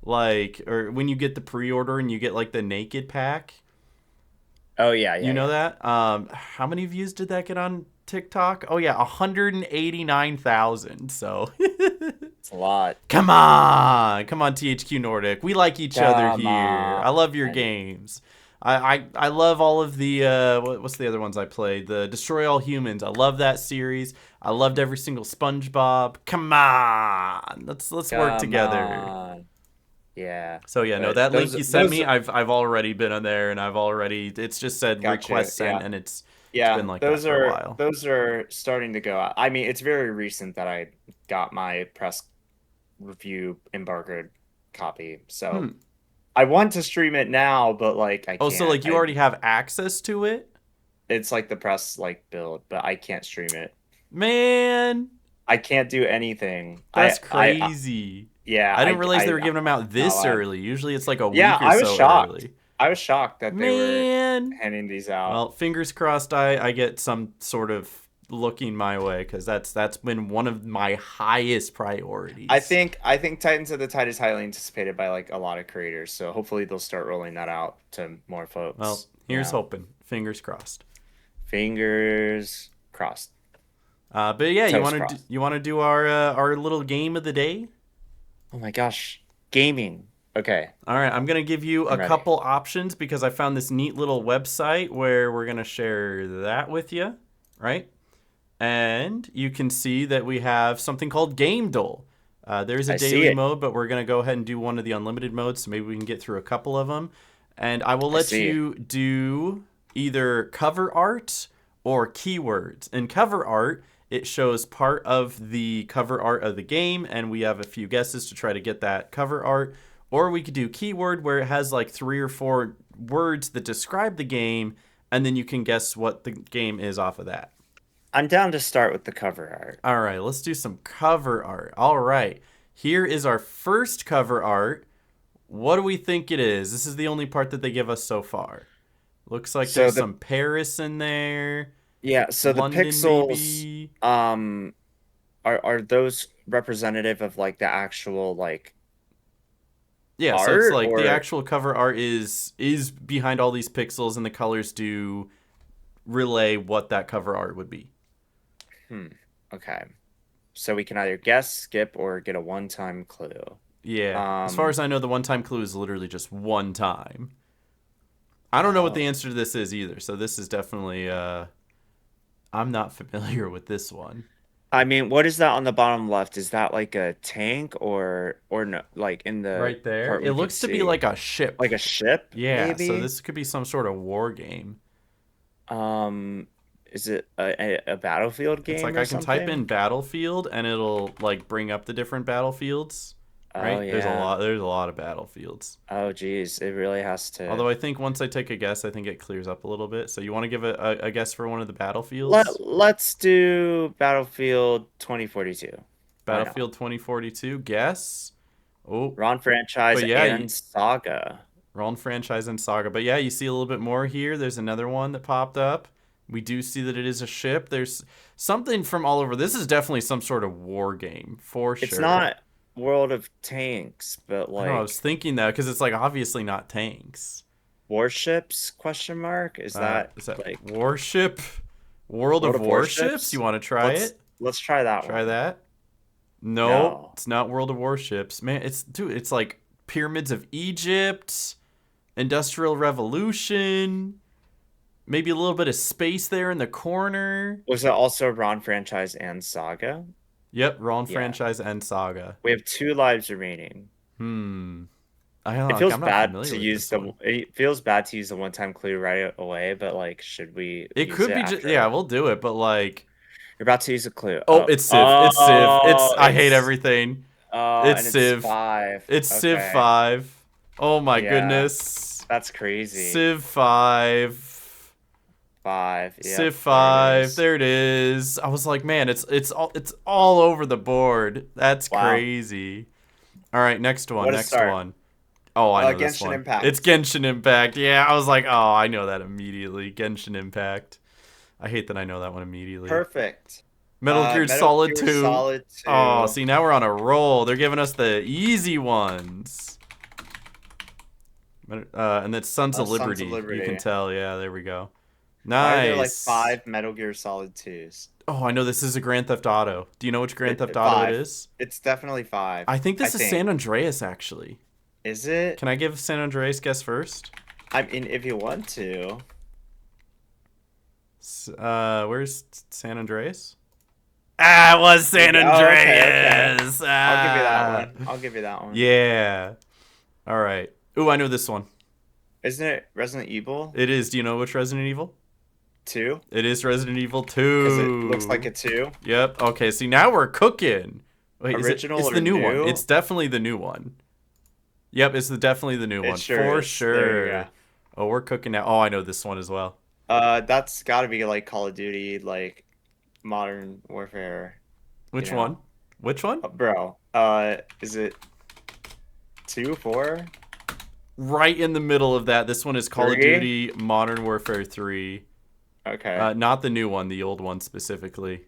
S1: like or when you get the pre-order and you get like the naked pack,
S2: Oh yeah,
S1: you
S2: yeah,
S1: know
S2: yeah.
S1: that? How many views did that get on TikTok? Oh yeah, 189,000. So
S2: It's a lot.
S1: come on, THQ Nordic. We like each other
S2: Come
S1: here. I love your
S2: on.
S1: games. I love all of the what's the other ones I played? The Destroy All Humans. I love that series. I loved every single SpongeBob. Come on, let's work
S2: Come
S1: together.
S2: on. Yeah.
S1: So yeah, no,
S2: But
S1: that link
S2: those
S1: you sent
S2: those
S1: me, I've already been on there and I've already it's just said
S2: gotcha.
S1: request sent
S2: Yeah.
S1: and it's been
S2: Yeah.
S1: like that for a while.
S2: Those are starting to go out. I mean, it's very recent that I got my press review embargoed copy. So
S1: Hmm.
S2: I want to stream it now, but like I
S1: Oh, so
S2: can't.
S1: like you already have access to it,
S2: It's like the press like build, but I can't stream it.
S1: man.
S2: I can't do anything.
S1: That's crazy.
S2: Yeah,
S1: I didn't realize they were
S2: I'm
S1: giving them out
S2: not
S1: this
S2: allowed.
S1: early. Usually it's like a
S2: Yeah,
S1: week or
S2: I was
S1: so
S2: shocked.
S1: early.
S2: I was shocked that they were
S1: Man.
S2: handing these out.
S1: Well, fingers crossed I get some sort of looking my way because that's been one of my highest priorities.
S2: I think Titans of the Tide is highly anticipated by like a lot of creators, so hopefully they'll start rolling that out to more
S1: Well,
S2: folks.
S1: here's hoping. Fingers crossed.
S2: Fingers crossed,
S1: But yeah,
S2: toes crossed.
S1: you want to do our little game of the day?
S2: Oh my gosh, gaming. Okay,
S1: All right, I'm gonna give you
S2: I'm
S1: a
S2: ready.
S1: couple options because I found this neat little website where we're gonna share that with you, right? And you can see that we have something called Game Dole. There's a
S2: I see
S1: daily
S2: it.
S1: mode, but we're going to go ahead and do one of the unlimited modes, so maybe we can get through a couple of them. And I will
S2: I
S1: let
S2: see.
S1: you do either cover art or keywords. In cover art, it shows part of the cover art of the game, and we have a few guesses to try to get that cover art. Or we could do keyword, where it has like 3 or 4 words that describe the game, and then you can guess what the game is off of that.
S2: I'm down to start with the cover art.
S1: All right, let's do some cover art. All right, here is our first cover art. What do we think it is? This is the only part that they give us so far. Looks like
S2: So
S1: there's
S2: the
S1: some Paris in there,
S2: so the
S1: London
S2: pixels
S1: maybe.
S2: um are those representative of like the actual like
S1: Yeah, so it's
S2: art
S1: like the
S2: or
S1: actual cover art is behind all these pixels, and the colors do relay what that cover art would be.
S2: hmm, okay. So we can either guess, skip, or get a one-time clue.
S1: Yeah, as far
S2: Um,
S1: as I know, the one-time clue is literally just one time. I don't know what the
S2: oh,
S1: answer to this is either, so this is definitely I'm not familiar with this one.
S2: I mean, what is that on the bottom left? Is that like a tank or no, like in the
S1: Right there.
S2: part
S1: It
S2: we could
S1: looks to be
S2: see?
S1: like a ship.
S2: Like a ship,
S1: Yeah, so
S2: maybe?
S1: this could be some sort of war game.
S2: Um, is it a Battlefield
S1: It's
S2: game
S1: like
S2: or
S1: I can type
S2: something?
S1: in battlefield and it'll like bring up the different battlefields,
S2: Oh
S1: right?
S2: yeah.
S1: There's a lot of battlefields.
S2: Oh geez, it really has to.
S1: Although I think once I take a guess, I think it clears up a little bit. So you want to give a guess for one of the battlefields?
S2: Let's do Battlefield 2042. Why not?
S1: Battlefield 2042, guess. Oh,
S2: Ron franchise
S1: but yeah,
S2: and Saga.
S1: Roll franchise and saga. But yeah, you see a little bit more here. There's another one that popped up. We do see that it is a ship. There's something from all over. This is definitely some sort of war game for
S2: It's
S1: sure.
S2: not World of Tanks, but
S1: I don't know. I was
S2: like
S1: thinking that because it's like obviously not tanks.
S2: warships question mark? Is that
S1: Is that
S2: like
S1: warship? World
S2: World
S1: of
S2: of
S1: Warships? You
S2: Warships?
S1: want to try
S2: Let's
S1: it?
S2: let's try that
S1: Try
S2: one.
S1: that? No,
S2: No.
S1: it's not World of Warships. Man, it's dude, it's like Pyramids of Egypt, Industrial Revolution, maybe a little bit of space there in the corner.
S2: Was it also Ron franchise and Saga?
S1: Yep, Ron
S2: Yeah.
S1: franchise and saga.
S2: We have 2 lives remaining.
S1: Hmm. I don't know,
S2: It
S1: like
S2: feels
S1: I'm not
S2: bad
S1: familiar
S2: to
S1: with
S2: use
S1: this
S2: the
S1: one.
S2: it feels bad to use the one-time clue right away, but like should we
S1: It
S2: use
S1: could
S2: it
S1: be just yeah,
S2: after
S1: we'll do it, but like
S2: you're about to use a clue?
S1: oh,
S2: Oh,
S1: it's Civ. It's Civ. It's
S2: oh,
S1: I hate everything. It's
S2: and it's
S1: Civ.
S2: 5.
S1: It's Civ
S2: Okay.
S1: 5. Oh my
S2: Yeah,
S1: goodness.
S2: that's crazy.
S1: Civ 5.
S2: 5.
S1: Civ
S2: Yep, there it
S1: 5.
S2: is.
S1: There it is. I was like, man, it's all over the board. That's
S2: Wow.
S1: crazy. All right, next one.
S2: What a
S1: Next
S2: start.
S1: one. Oh, I know this
S2: Genshin
S1: one. It's
S2: Impact.
S1: Genshin Impact. Yeah, I was like, oh, I know that immediately. Genshin Impact. I hate that I know that one immediately.
S2: Perfect.
S1: Metal Gear
S2: Metal
S1: Solid
S2: Gear
S1: 2.
S2: Solid
S1: Oh,
S2: 2.
S1: see, now we're on a roll. They're giving us the easy ones. And that's Sons of
S2: Sons of
S1: Liberty. You can
S2: Liberty.
S1: tell. Yeah, there we go.
S2: Why are there like
S1: Nice.
S2: 5 Metal Gear Solid 2s?
S1: Oh, I know this is a Grand Theft Auto. Do you know which Grand Theft Auto it
S2: 5.
S1: is?
S2: It's definitely 5.
S1: I think
S2: I
S1: this is San
S2: think.
S1: Andreas, actually.
S2: Is it?
S1: Can I give San Andreas guess first?
S2: I mean, if you want to.
S1: Where's San Andreas? Ah, it was San
S2: Oh, okay, okay.
S1: Andreas.
S2: I'll give you that
S1: Ah.
S2: one. I'll give you that one.
S1: Yeah. All right. Ooh, I know this one.
S2: Isn't it Resident Evil
S1: It is. Do you know which Resident Evil?
S2: 2?
S1: It is Resident Evil
S2: Because it looks like
S1: 2.
S2: a 2.
S1: Yep. Okay, see now we're cooking. Wait, is it?
S2: Original
S1: It's
S2: or
S1: the new one.
S2: new?
S1: It's definitely the new one. Yep, it's definitely the new
S2: It
S1: one.
S2: sure
S1: For
S2: is. There you go.
S1: sure. Oh, we're cooking now. Oh, I know this one as well.
S2: That's got to be like Call of Duty, like Modern Warfare, you
S1: Which one?
S2: know.
S1: Which one?
S2: Bro, is it 2, 4,
S1: Right in the middle of that. This one is Call of
S2: 3?
S1: Duty Modern Warfare 3.
S2: Okay,
S1: Not the new one, the old one specifically.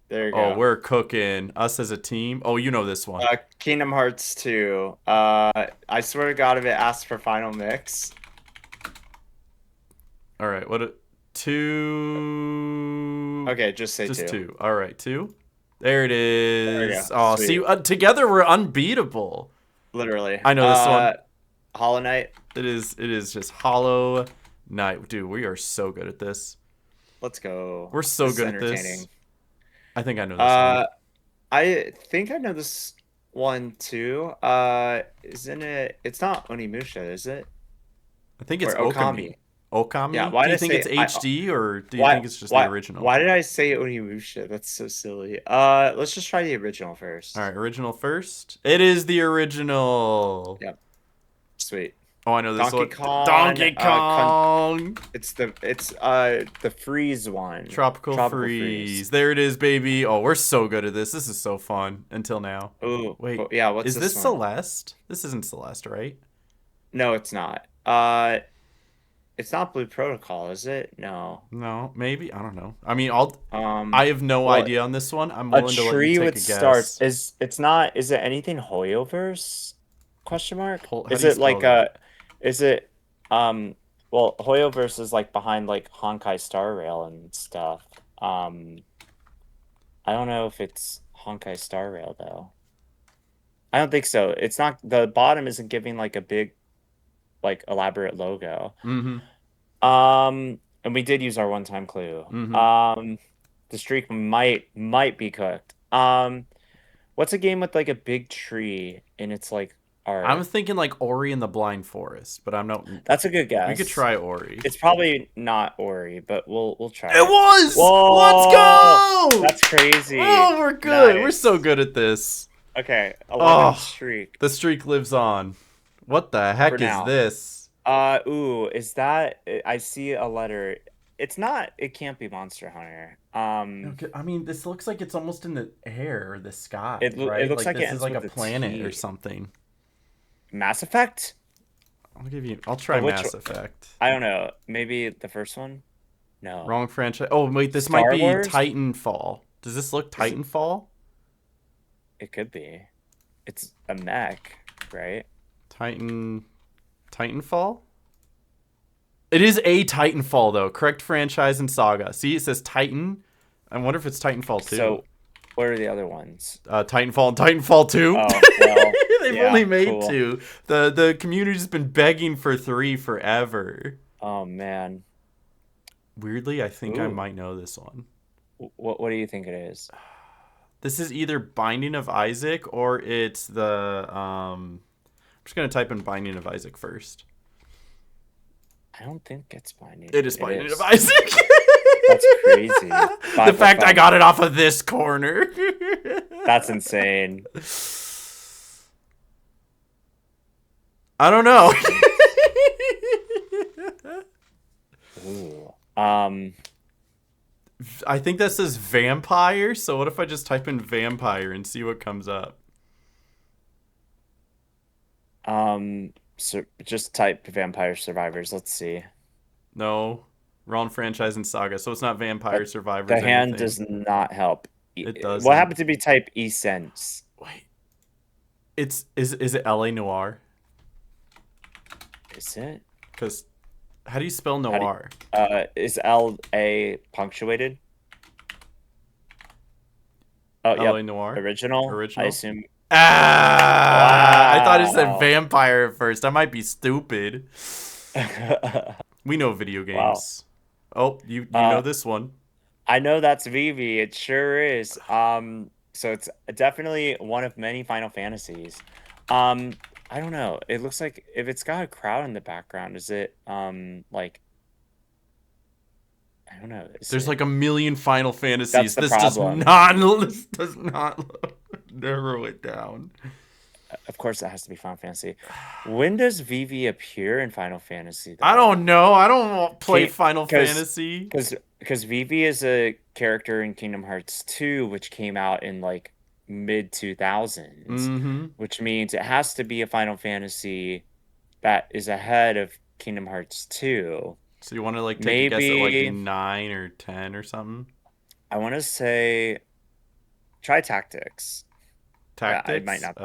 S2: there you
S1: Oh,
S2: go.
S1: we're cooking. Us as a team. Oh, you know this one.
S2: Kingdom Hearts 2. I swear to God, if it asks for final mix.
S1: All right, two?
S2: Okay, just say
S1: Just
S2: 2.
S1: two. All right, two. There it
S2: There we go.
S1: is. Oh, see,
S2: Sweet.
S1: together we're unbeatable.
S2: Literally.
S1: I know this one.
S2: Hollow Knight.
S1: It is. It is just Hollow Knight, dude. We are so good at this.
S2: Let's go.
S1: We're so
S2: This is
S1: good at this.
S2: entertaining.
S1: I think I know this one.
S2: I think I know this one too. Isn't it? It's not Onimusha, is it?
S1: I think
S2: Or
S1: it's Okami.
S2: Okami. Yeah.
S1: Okami?
S2: Why
S1: Do
S2: did
S1: you
S2: I
S1: think
S2: say
S1: it's HD or do you
S2: why
S1: think it's just the
S2: why
S1: original?
S2: why did I say Onimusha? That's so silly. Let's just try the original
S1: All
S2: first.
S1: right, original first. It is the original.
S2: Yep. Sweet.
S1: Oh, I know this
S2: Donkey
S1: one.
S2: Kong.
S1: Donkey Kong.
S2: It's the freeze one.
S1: Tropical
S2: Tropical
S1: Freeze.
S2: freeze.
S1: There it is, baby. Oh, we're so good at this. This is so fun until now.
S2: Ooh.
S1: Wait,
S2: Yeah. What's
S1: is
S2: this
S1: this
S2: one?
S1: Celeste? This isn't Celeste, right?
S2: No, it's not. It's not Blue Protocol, is it? No.
S1: No, maybe. I don't know. I mean,
S2: Um.
S1: I have no
S2: Well,
S1: idea on this one. I'm
S2: a
S1: willing to let you
S2: tree
S1: take
S2: with
S1: a
S2: stars
S1: guess.
S2: it's not, is it anything Hoyoverse? Question mark?
S1: How
S2: Is
S1: do you
S2: it
S1: spell
S2: like
S1: that?
S2: is it um well, Hoyoverse is like behind like Honkai Star Rail and stuff. Um I don't know if it's Honkai Star Rail though. I don't think so. It's not, the bottom isn't giving like a big like elaborate logo.
S1: Mm-hmm.
S2: And we did use our one-time clue.
S1: Mm-hmm.
S2: The streak might be cooked. What's a game with like a big tree and it's like
S1: I'm
S2: art?
S1: thinking like Ori and the Blind Forest, but I'm not.
S2: That's a good
S1: We could
S2: guess.
S1: try Ori.
S2: It's probably not Ori, but we'll try
S1: It
S2: it.
S1: was! Let's
S2: Whoa!
S1: go!
S2: That's crazy.
S1: Oh, we're good. We're so
S2: Nice.
S1: good at this.
S2: Okay, 11
S1: Oh,
S2: streak
S1: the streak lives on. What the
S2: for
S1: heck is
S2: now.
S1: this?
S2: Ooh, is that I see a letter. It's not, it can't be Monster Hunter.
S1: Okay, I mean, this looks like it's almost in the air or the sky,
S2: It
S1: right?
S2: looks
S1: Like
S2: like it
S1: this is
S2: ends
S1: like a
S2: with a
S1: planet or
S2: T.
S1: something.
S2: Mass Effect?
S1: I'll try
S2: Which
S1: Mass Effect.
S2: I don't know. Maybe the first one? No.
S1: Wrong franchise. Oh, wait, this might
S2: Star
S1: be
S2: Wars?
S1: Titanfall. Does this look
S2: Is it,
S1: Titanfall?
S2: it could be. It's a mech, right?
S1: Titanfall? It is a Titanfall though. Correct franchise and saga. See, it says Titan. I wonder if it's Titanfall 2.
S2: So, what are the other ones?
S1: Titanfall and Titanfall 2.
S2: Oh, well,
S1: They've
S2: yeah,
S1: only made
S2: cool.
S1: 2. The community's been begging for 3 forever.
S2: Oh man.
S1: Weirdly, I think I
S2: Ooh.
S1: might know this one.
S2: What do you think it is?
S1: This is either Binding of Isaac or it's the I'm just gonna type in Binding of Isaac first.
S2: I don't think it's Binding.
S1: It is
S2: It
S1: Binding
S2: is.
S1: of Isaac.
S2: That's crazy.
S1: The fact I got it off of this corner.
S2: That's insane.
S1: I don't know.
S2: Ooh.
S1: I think that says vampire, so what if I just type in vampire and see what comes up?
S2: So just type Vampire Survivors. Let's see.
S1: No. Wrong franchise and saga, so it's not Vampire Survivors
S2: The
S1: or
S2: hand
S1: anything.
S2: does not help.
S1: It doesn't.
S2: What happened to be type eSense?
S1: Wait. Is it LA Noir?
S2: Is it?
S1: Because how do you spell noir?
S2: Is LA punctuated? Oh,
S1: LA
S2: yep.
S1: Noir?
S2: Original.
S1: Original?
S2: I assume.
S1: I thought it said
S2: Wow.
S1: vampire at first. I might be stupid. We know video
S2: Wow.
S1: games. Oh, you know this one.
S2: I know that's Vivi. It sure is. So it's definitely one of many Final Fantasies. I don't know. It looks like if it's got a crowd in the background, is it like I don't know.
S1: There's like a million Final Fantasies.
S2: That's the
S1: This
S2: problem.
S1: does not narrow it down.
S2: Of course, it has to be Final Fantasy. When does Vivi appear in Final Fantasy? Though?
S1: I don't know. I don't play Final Fantasy.
S2: Because Vivi is a character in Kingdom Hearts 2, which came out in like mid 2000s, which means it has to be a Final Fantasy that is ahead of Kingdom Hearts 2.
S1: So you want to like take a guess at like 9 or 10 or something?
S2: I want to say try Tactics.
S1: Tactics?
S2: It might not.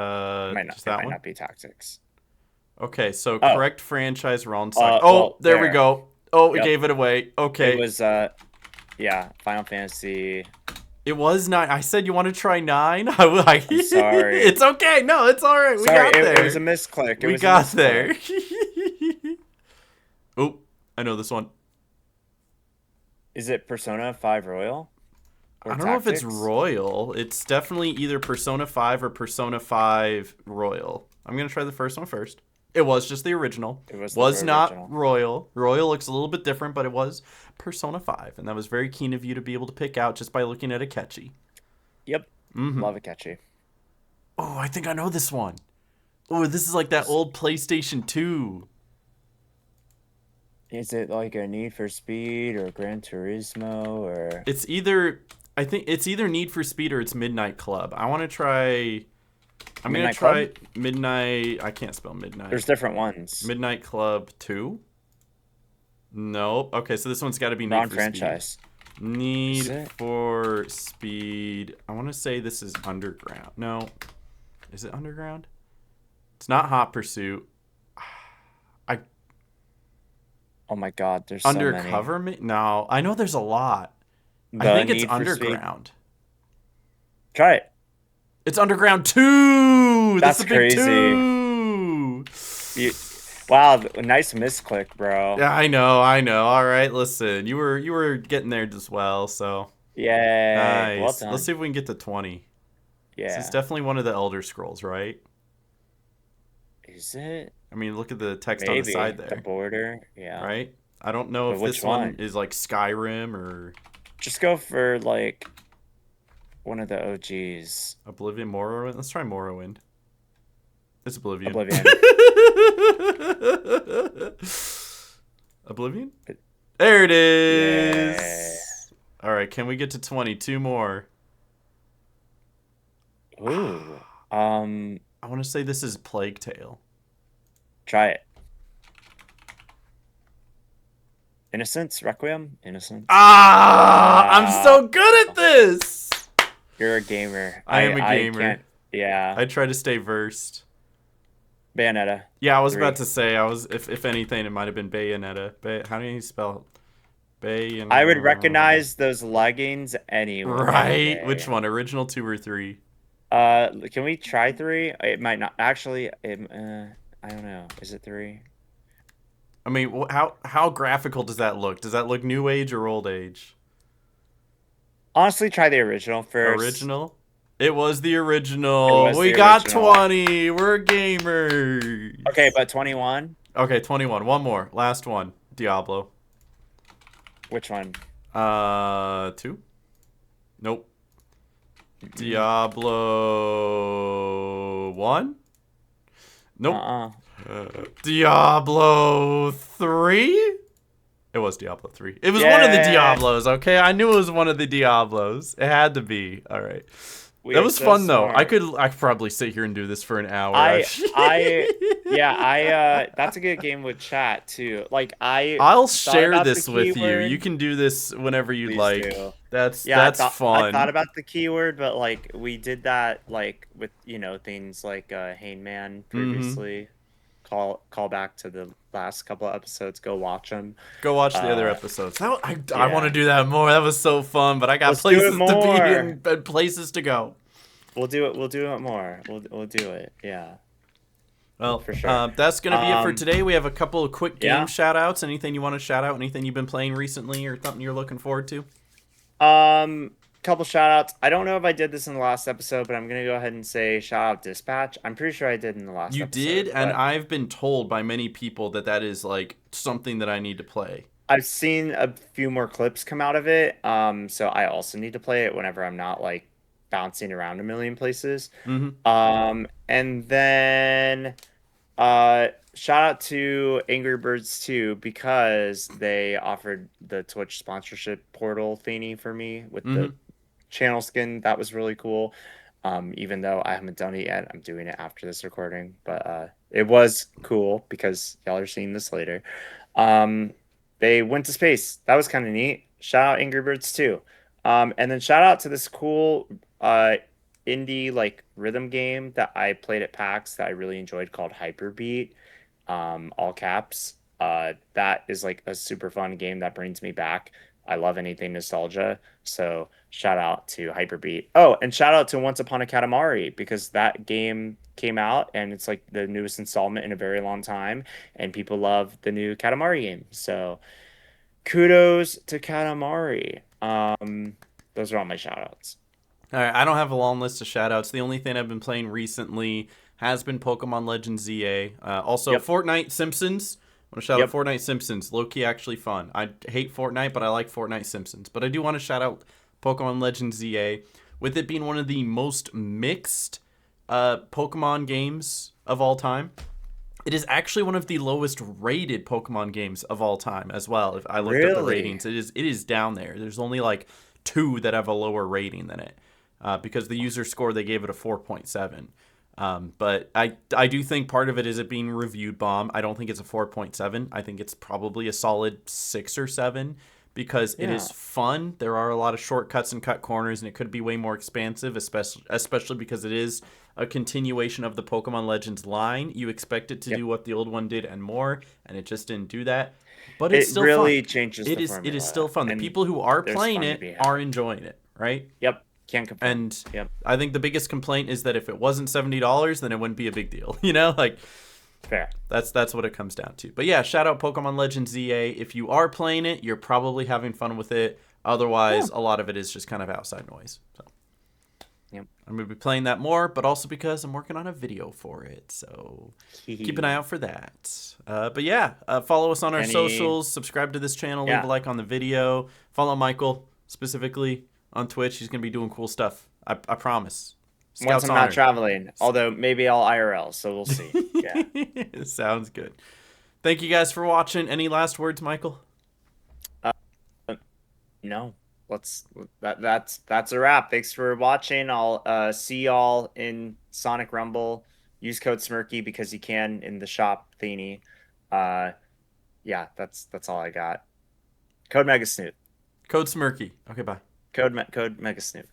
S1: Just that
S2: might
S1: one?
S2: not be Tactics.
S1: Okay, so correct franchise, wrong side.
S2: Well,
S1: there we go. Oh, it gave it away. Okay.
S2: It was Final Fantasy.
S1: It was 9. I said you want to try 9. I'm
S2: sorry.
S1: It's okay. No, it's all right. We got there.
S2: It was a misclick.
S1: We got there. Oh, I know this one.
S2: Is it Persona 5 Royal?
S1: I don't know if it's Royal. It's definitely either Persona 5 or Persona 5 Royal. I'm going to try the first one first. It was just the original.
S2: It was
S1: not
S2: original.
S1: Royal. Royal looks a little bit different, but it was Persona 5. And that was very keen of you to be able to pick out just by looking at a catchy.
S2: Yep. Love a catchy.
S1: Oh, I think I know this one. Oh, this is like that old PlayStation 2.
S2: Is it like a Need for Speed or Gran Turismo or?
S1: It's either, I think it's either Need for Speed or it's Midnight Club. I want to try. I'm going to try
S2: Club?
S1: Midnight. I can't spell Midnight.
S2: There's different ones.
S1: Midnight Club 2? Nope. Okay, so this one's got to be
S2: Wrong
S1: Need for
S2: franchise.
S1: Speed. Need for Speed. I want to say this is Underground. No. Is it Underground? It's not Hot Pursuit.
S2: Oh my God, there's
S1: Undercover?
S2: so many.
S1: No, I know there's a lot. I think it's Underground.
S2: Try it.
S1: It's Underground 2.
S2: That's
S1: a big
S2: crazy.
S1: 2.
S2: Wow, nice misclick, bro.
S1: Yeah, I know. All right, listen. You were getting there as well, so
S2: Yay. Well
S1: Nice. Let's
S2: done.
S1: see if we can get to 20. This is
S2: Yeah.
S1: definitely one of the Elder Scrolls, right?
S2: Is it?
S1: I mean, look at the text on the side
S2: Maybe. The
S1: there,
S2: border. Yeah.
S1: right? I don't know
S2: But
S1: if
S2: which
S1: this one
S2: one?
S1: is like Skyrim or
S2: Just go for like one of the OGs.
S1: Oblivion, Morrowind. Let's try Morrowind. It's Oblivion.
S2: Oblivion.
S1: Oblivion? There it
S2: Yeah.
S1: is. All right, can we get to 22 more?
S2: Ooh.
S1: I want to say this is Plague Tale.
S2: Try it. Innocence, Requiem, Innocence.
S1: Ah, I'm so good at this.
S2: You're a gamer.
S1: I am a
S2: I
S1: gamer.
S2: can't. Yeah.
S1: I try to stay versed.
S2: Bayonetta.
S1: Yeah, I was
S2: 3.
S1: about to say if anything, it might have been Bayonetta. How do you spell Bayonetta?
S2: I would recognize those leggings anyway.
S1: Right? Which one? Original 2 or 3?
S2: Can we try 3? It might not. Actually, I don't know. Is it 3?
S1: I mean, how graphical does that look? Does that look new age or old age?
S2: Honestly, try the original first.
S1: Original? It was the
S2: It
S1: original.
S2: was
S1: We
S2: the
S1: got
S2: original.
S1: 20. We're gamers.
S2: Okay, but 21?
S1: Okay, 21. One more. Last one. Diablo.
S2: Which one?
S1: 2? Nope. Diablo 1? Nope.
S2: Uh-uh.
S1: Diablo 3? It was Diablo 3. It was one of the
S2: Yeah.
S1: Diablos, okay? I knew it was one of the Diablos. It had to be. All right.
S2: We
S1: That
S2: are
S1: was
S2: so
S1: fun though. I
S2: smart.
S1: could probably sit here and do this for an hour.
S2: I
S1: actually.
S2: that's a good game with chat too. Like I
S1: I'll
S2: thought
S1: share
S2: about
S1: this
S2: the
S1: with you.
S2: keyword.
S1: You can do this whenever you'd
S2: Please
S1: like.
S2: do.
S1: That's
S2: Yeah, I
S1: fun.
S2: thought about the keyword, but like we did that like with things like Hangman previously. Call back to the last couple of episodes. Go watch them.
S1: Go watch the other episodes. I want to
S2: Yeah.
S1: do that more. That was so fun, but I got
S2: Let's do it
S1: places to be
S2: more.
S1: and places to go.
S2: We'll do it. We'll do it more. We'll do it. Yeah,
S1: Well,
S2: for sure.
S1: that's going to be it for
S2: Um,
S1: today. We have a couple of quick game
S2: yeah.
S1: shout outs. Anything you want to shout out? Anything you've been playing recently or something you're looking forward to?
S2: Couple shout outs. I don't know if I did this in the last episode, but I'm gonna go ahead and say shout out Dispatch. I'm pretty sure I did in the last
S1: You
S2: episode.
S1: did, and
S2: but
S1: I've been told by many people that that is like something that I need to play.
S2: I've seen a few more clips come out of it. So I also need to play it whenever I'm not like bouncing around a million places.
S1: Mm-hmm.
S2: And then shout out to Angry Birds 2 because they offered the Twitch sponsorship portal thingy for me with the channel skin. That was really cool. Even though I haven't done it yet, I'm doing it after this recording. But it was cool because y'all are seeing this later. They went to space. That was kind of neat. Shout out Angry Birds 2. And then shout out to this cool indie like rhythm game that I played at PAX that I really enjoyed called Hyperbeat. All caps. That is like a super fun game that brings me back. I love anything nostalgia. So shout out to Hyperbeat. Oh, and shout out to Once Upon a Katamari because that game came out and it's like the newest installment in a very long time, and people love the new Katamari game. So kudos to Katamari. Those are all my shout outs.
S1: All right, I don't have a long list of shoutouts. The only thing I've been playing recently has been Pokemon Legends ZA. Also,
S2: Yep.
S1: Fortnite Simpsons. I want to shout
S2: Yep.
S1: out Fortnite Simpsons. Low-key actually fun. I hate Fortnite, but I like Fortnite Simpsons. But I do want to shout out Pokemon Legends ZA. With it being one of the most mixed Pokemon games of all time, it is actually one of the lowest rated Pokemon games of all time as well. If I looked up the
S2: Really?
S1: ratings, it is down there. There's only like 2 that have a lower rating than it. Because the user score, they gave it a 4.7. But I do think part of it is it being reviewed bomb. I don't think it's a 4.7. I think it's probably a solid 6 or 7 because it is
S2: Yeah.
S1: fun. There are a lot of shortcuts and cut corners, and it could be way more expansive, especially because it is a continuation of the Pokemon Legends line. You expect it to do what the old one did and more, and it just didn't do that. But it's
S2: It
S1: still
S2: really
S1: fun.
S2: changes the
S1: It
S2: formula.
S1: is still fun. The
S2: and
S1: people who are
S2: there's
S1: playing
S2: fun to
S1: it
S2: be had.
S1: are enjoying it, right?
S2: Yep. Can't complain.
S1: And
S2: Yep.
S1: I think the biggest complaint is that if it wasn't $70, then it wouldn't be a big deal. You know, like
S2: Fair.
S1: that's what it comes down to. But yeah, shout out Pokemon Legends ZA. If you are playing it, you're probably having fun with it.
S2: Yeah.
S1: Otherwise, a lot of it is just kind of outside noise. So
S2: Yep.
S1: I'm going to be playing that more, but also because I'm working on a video for it. So keep an eye out for that. But yeah, follow us on our
S2: Any,
S1: socials, subscribe to this channel, leave a
S2: yeah.
S1: like on the video, follow Michael specifically on Twitch. He's going to be doing cool stuff. I promise.
S2: Once
S1: Scouts
S2: I'm not
S1: honor.
S2: traveling, although maybe I'll IRL, so we'll see. Yeah.
S1: Sounds good. Thank you guys for watching. Any last words, Michael?
S2: Uh, no. Let's that's a wrap. Thanks for watching. I'll see y'all in Sonic Rumble. Use code Smirky because you can in the shop thingy. Uh yeah, that's all I got. Code Megasnoop.
S1: Code Smirky. Okay, bye.
S2: Code Megasnoop.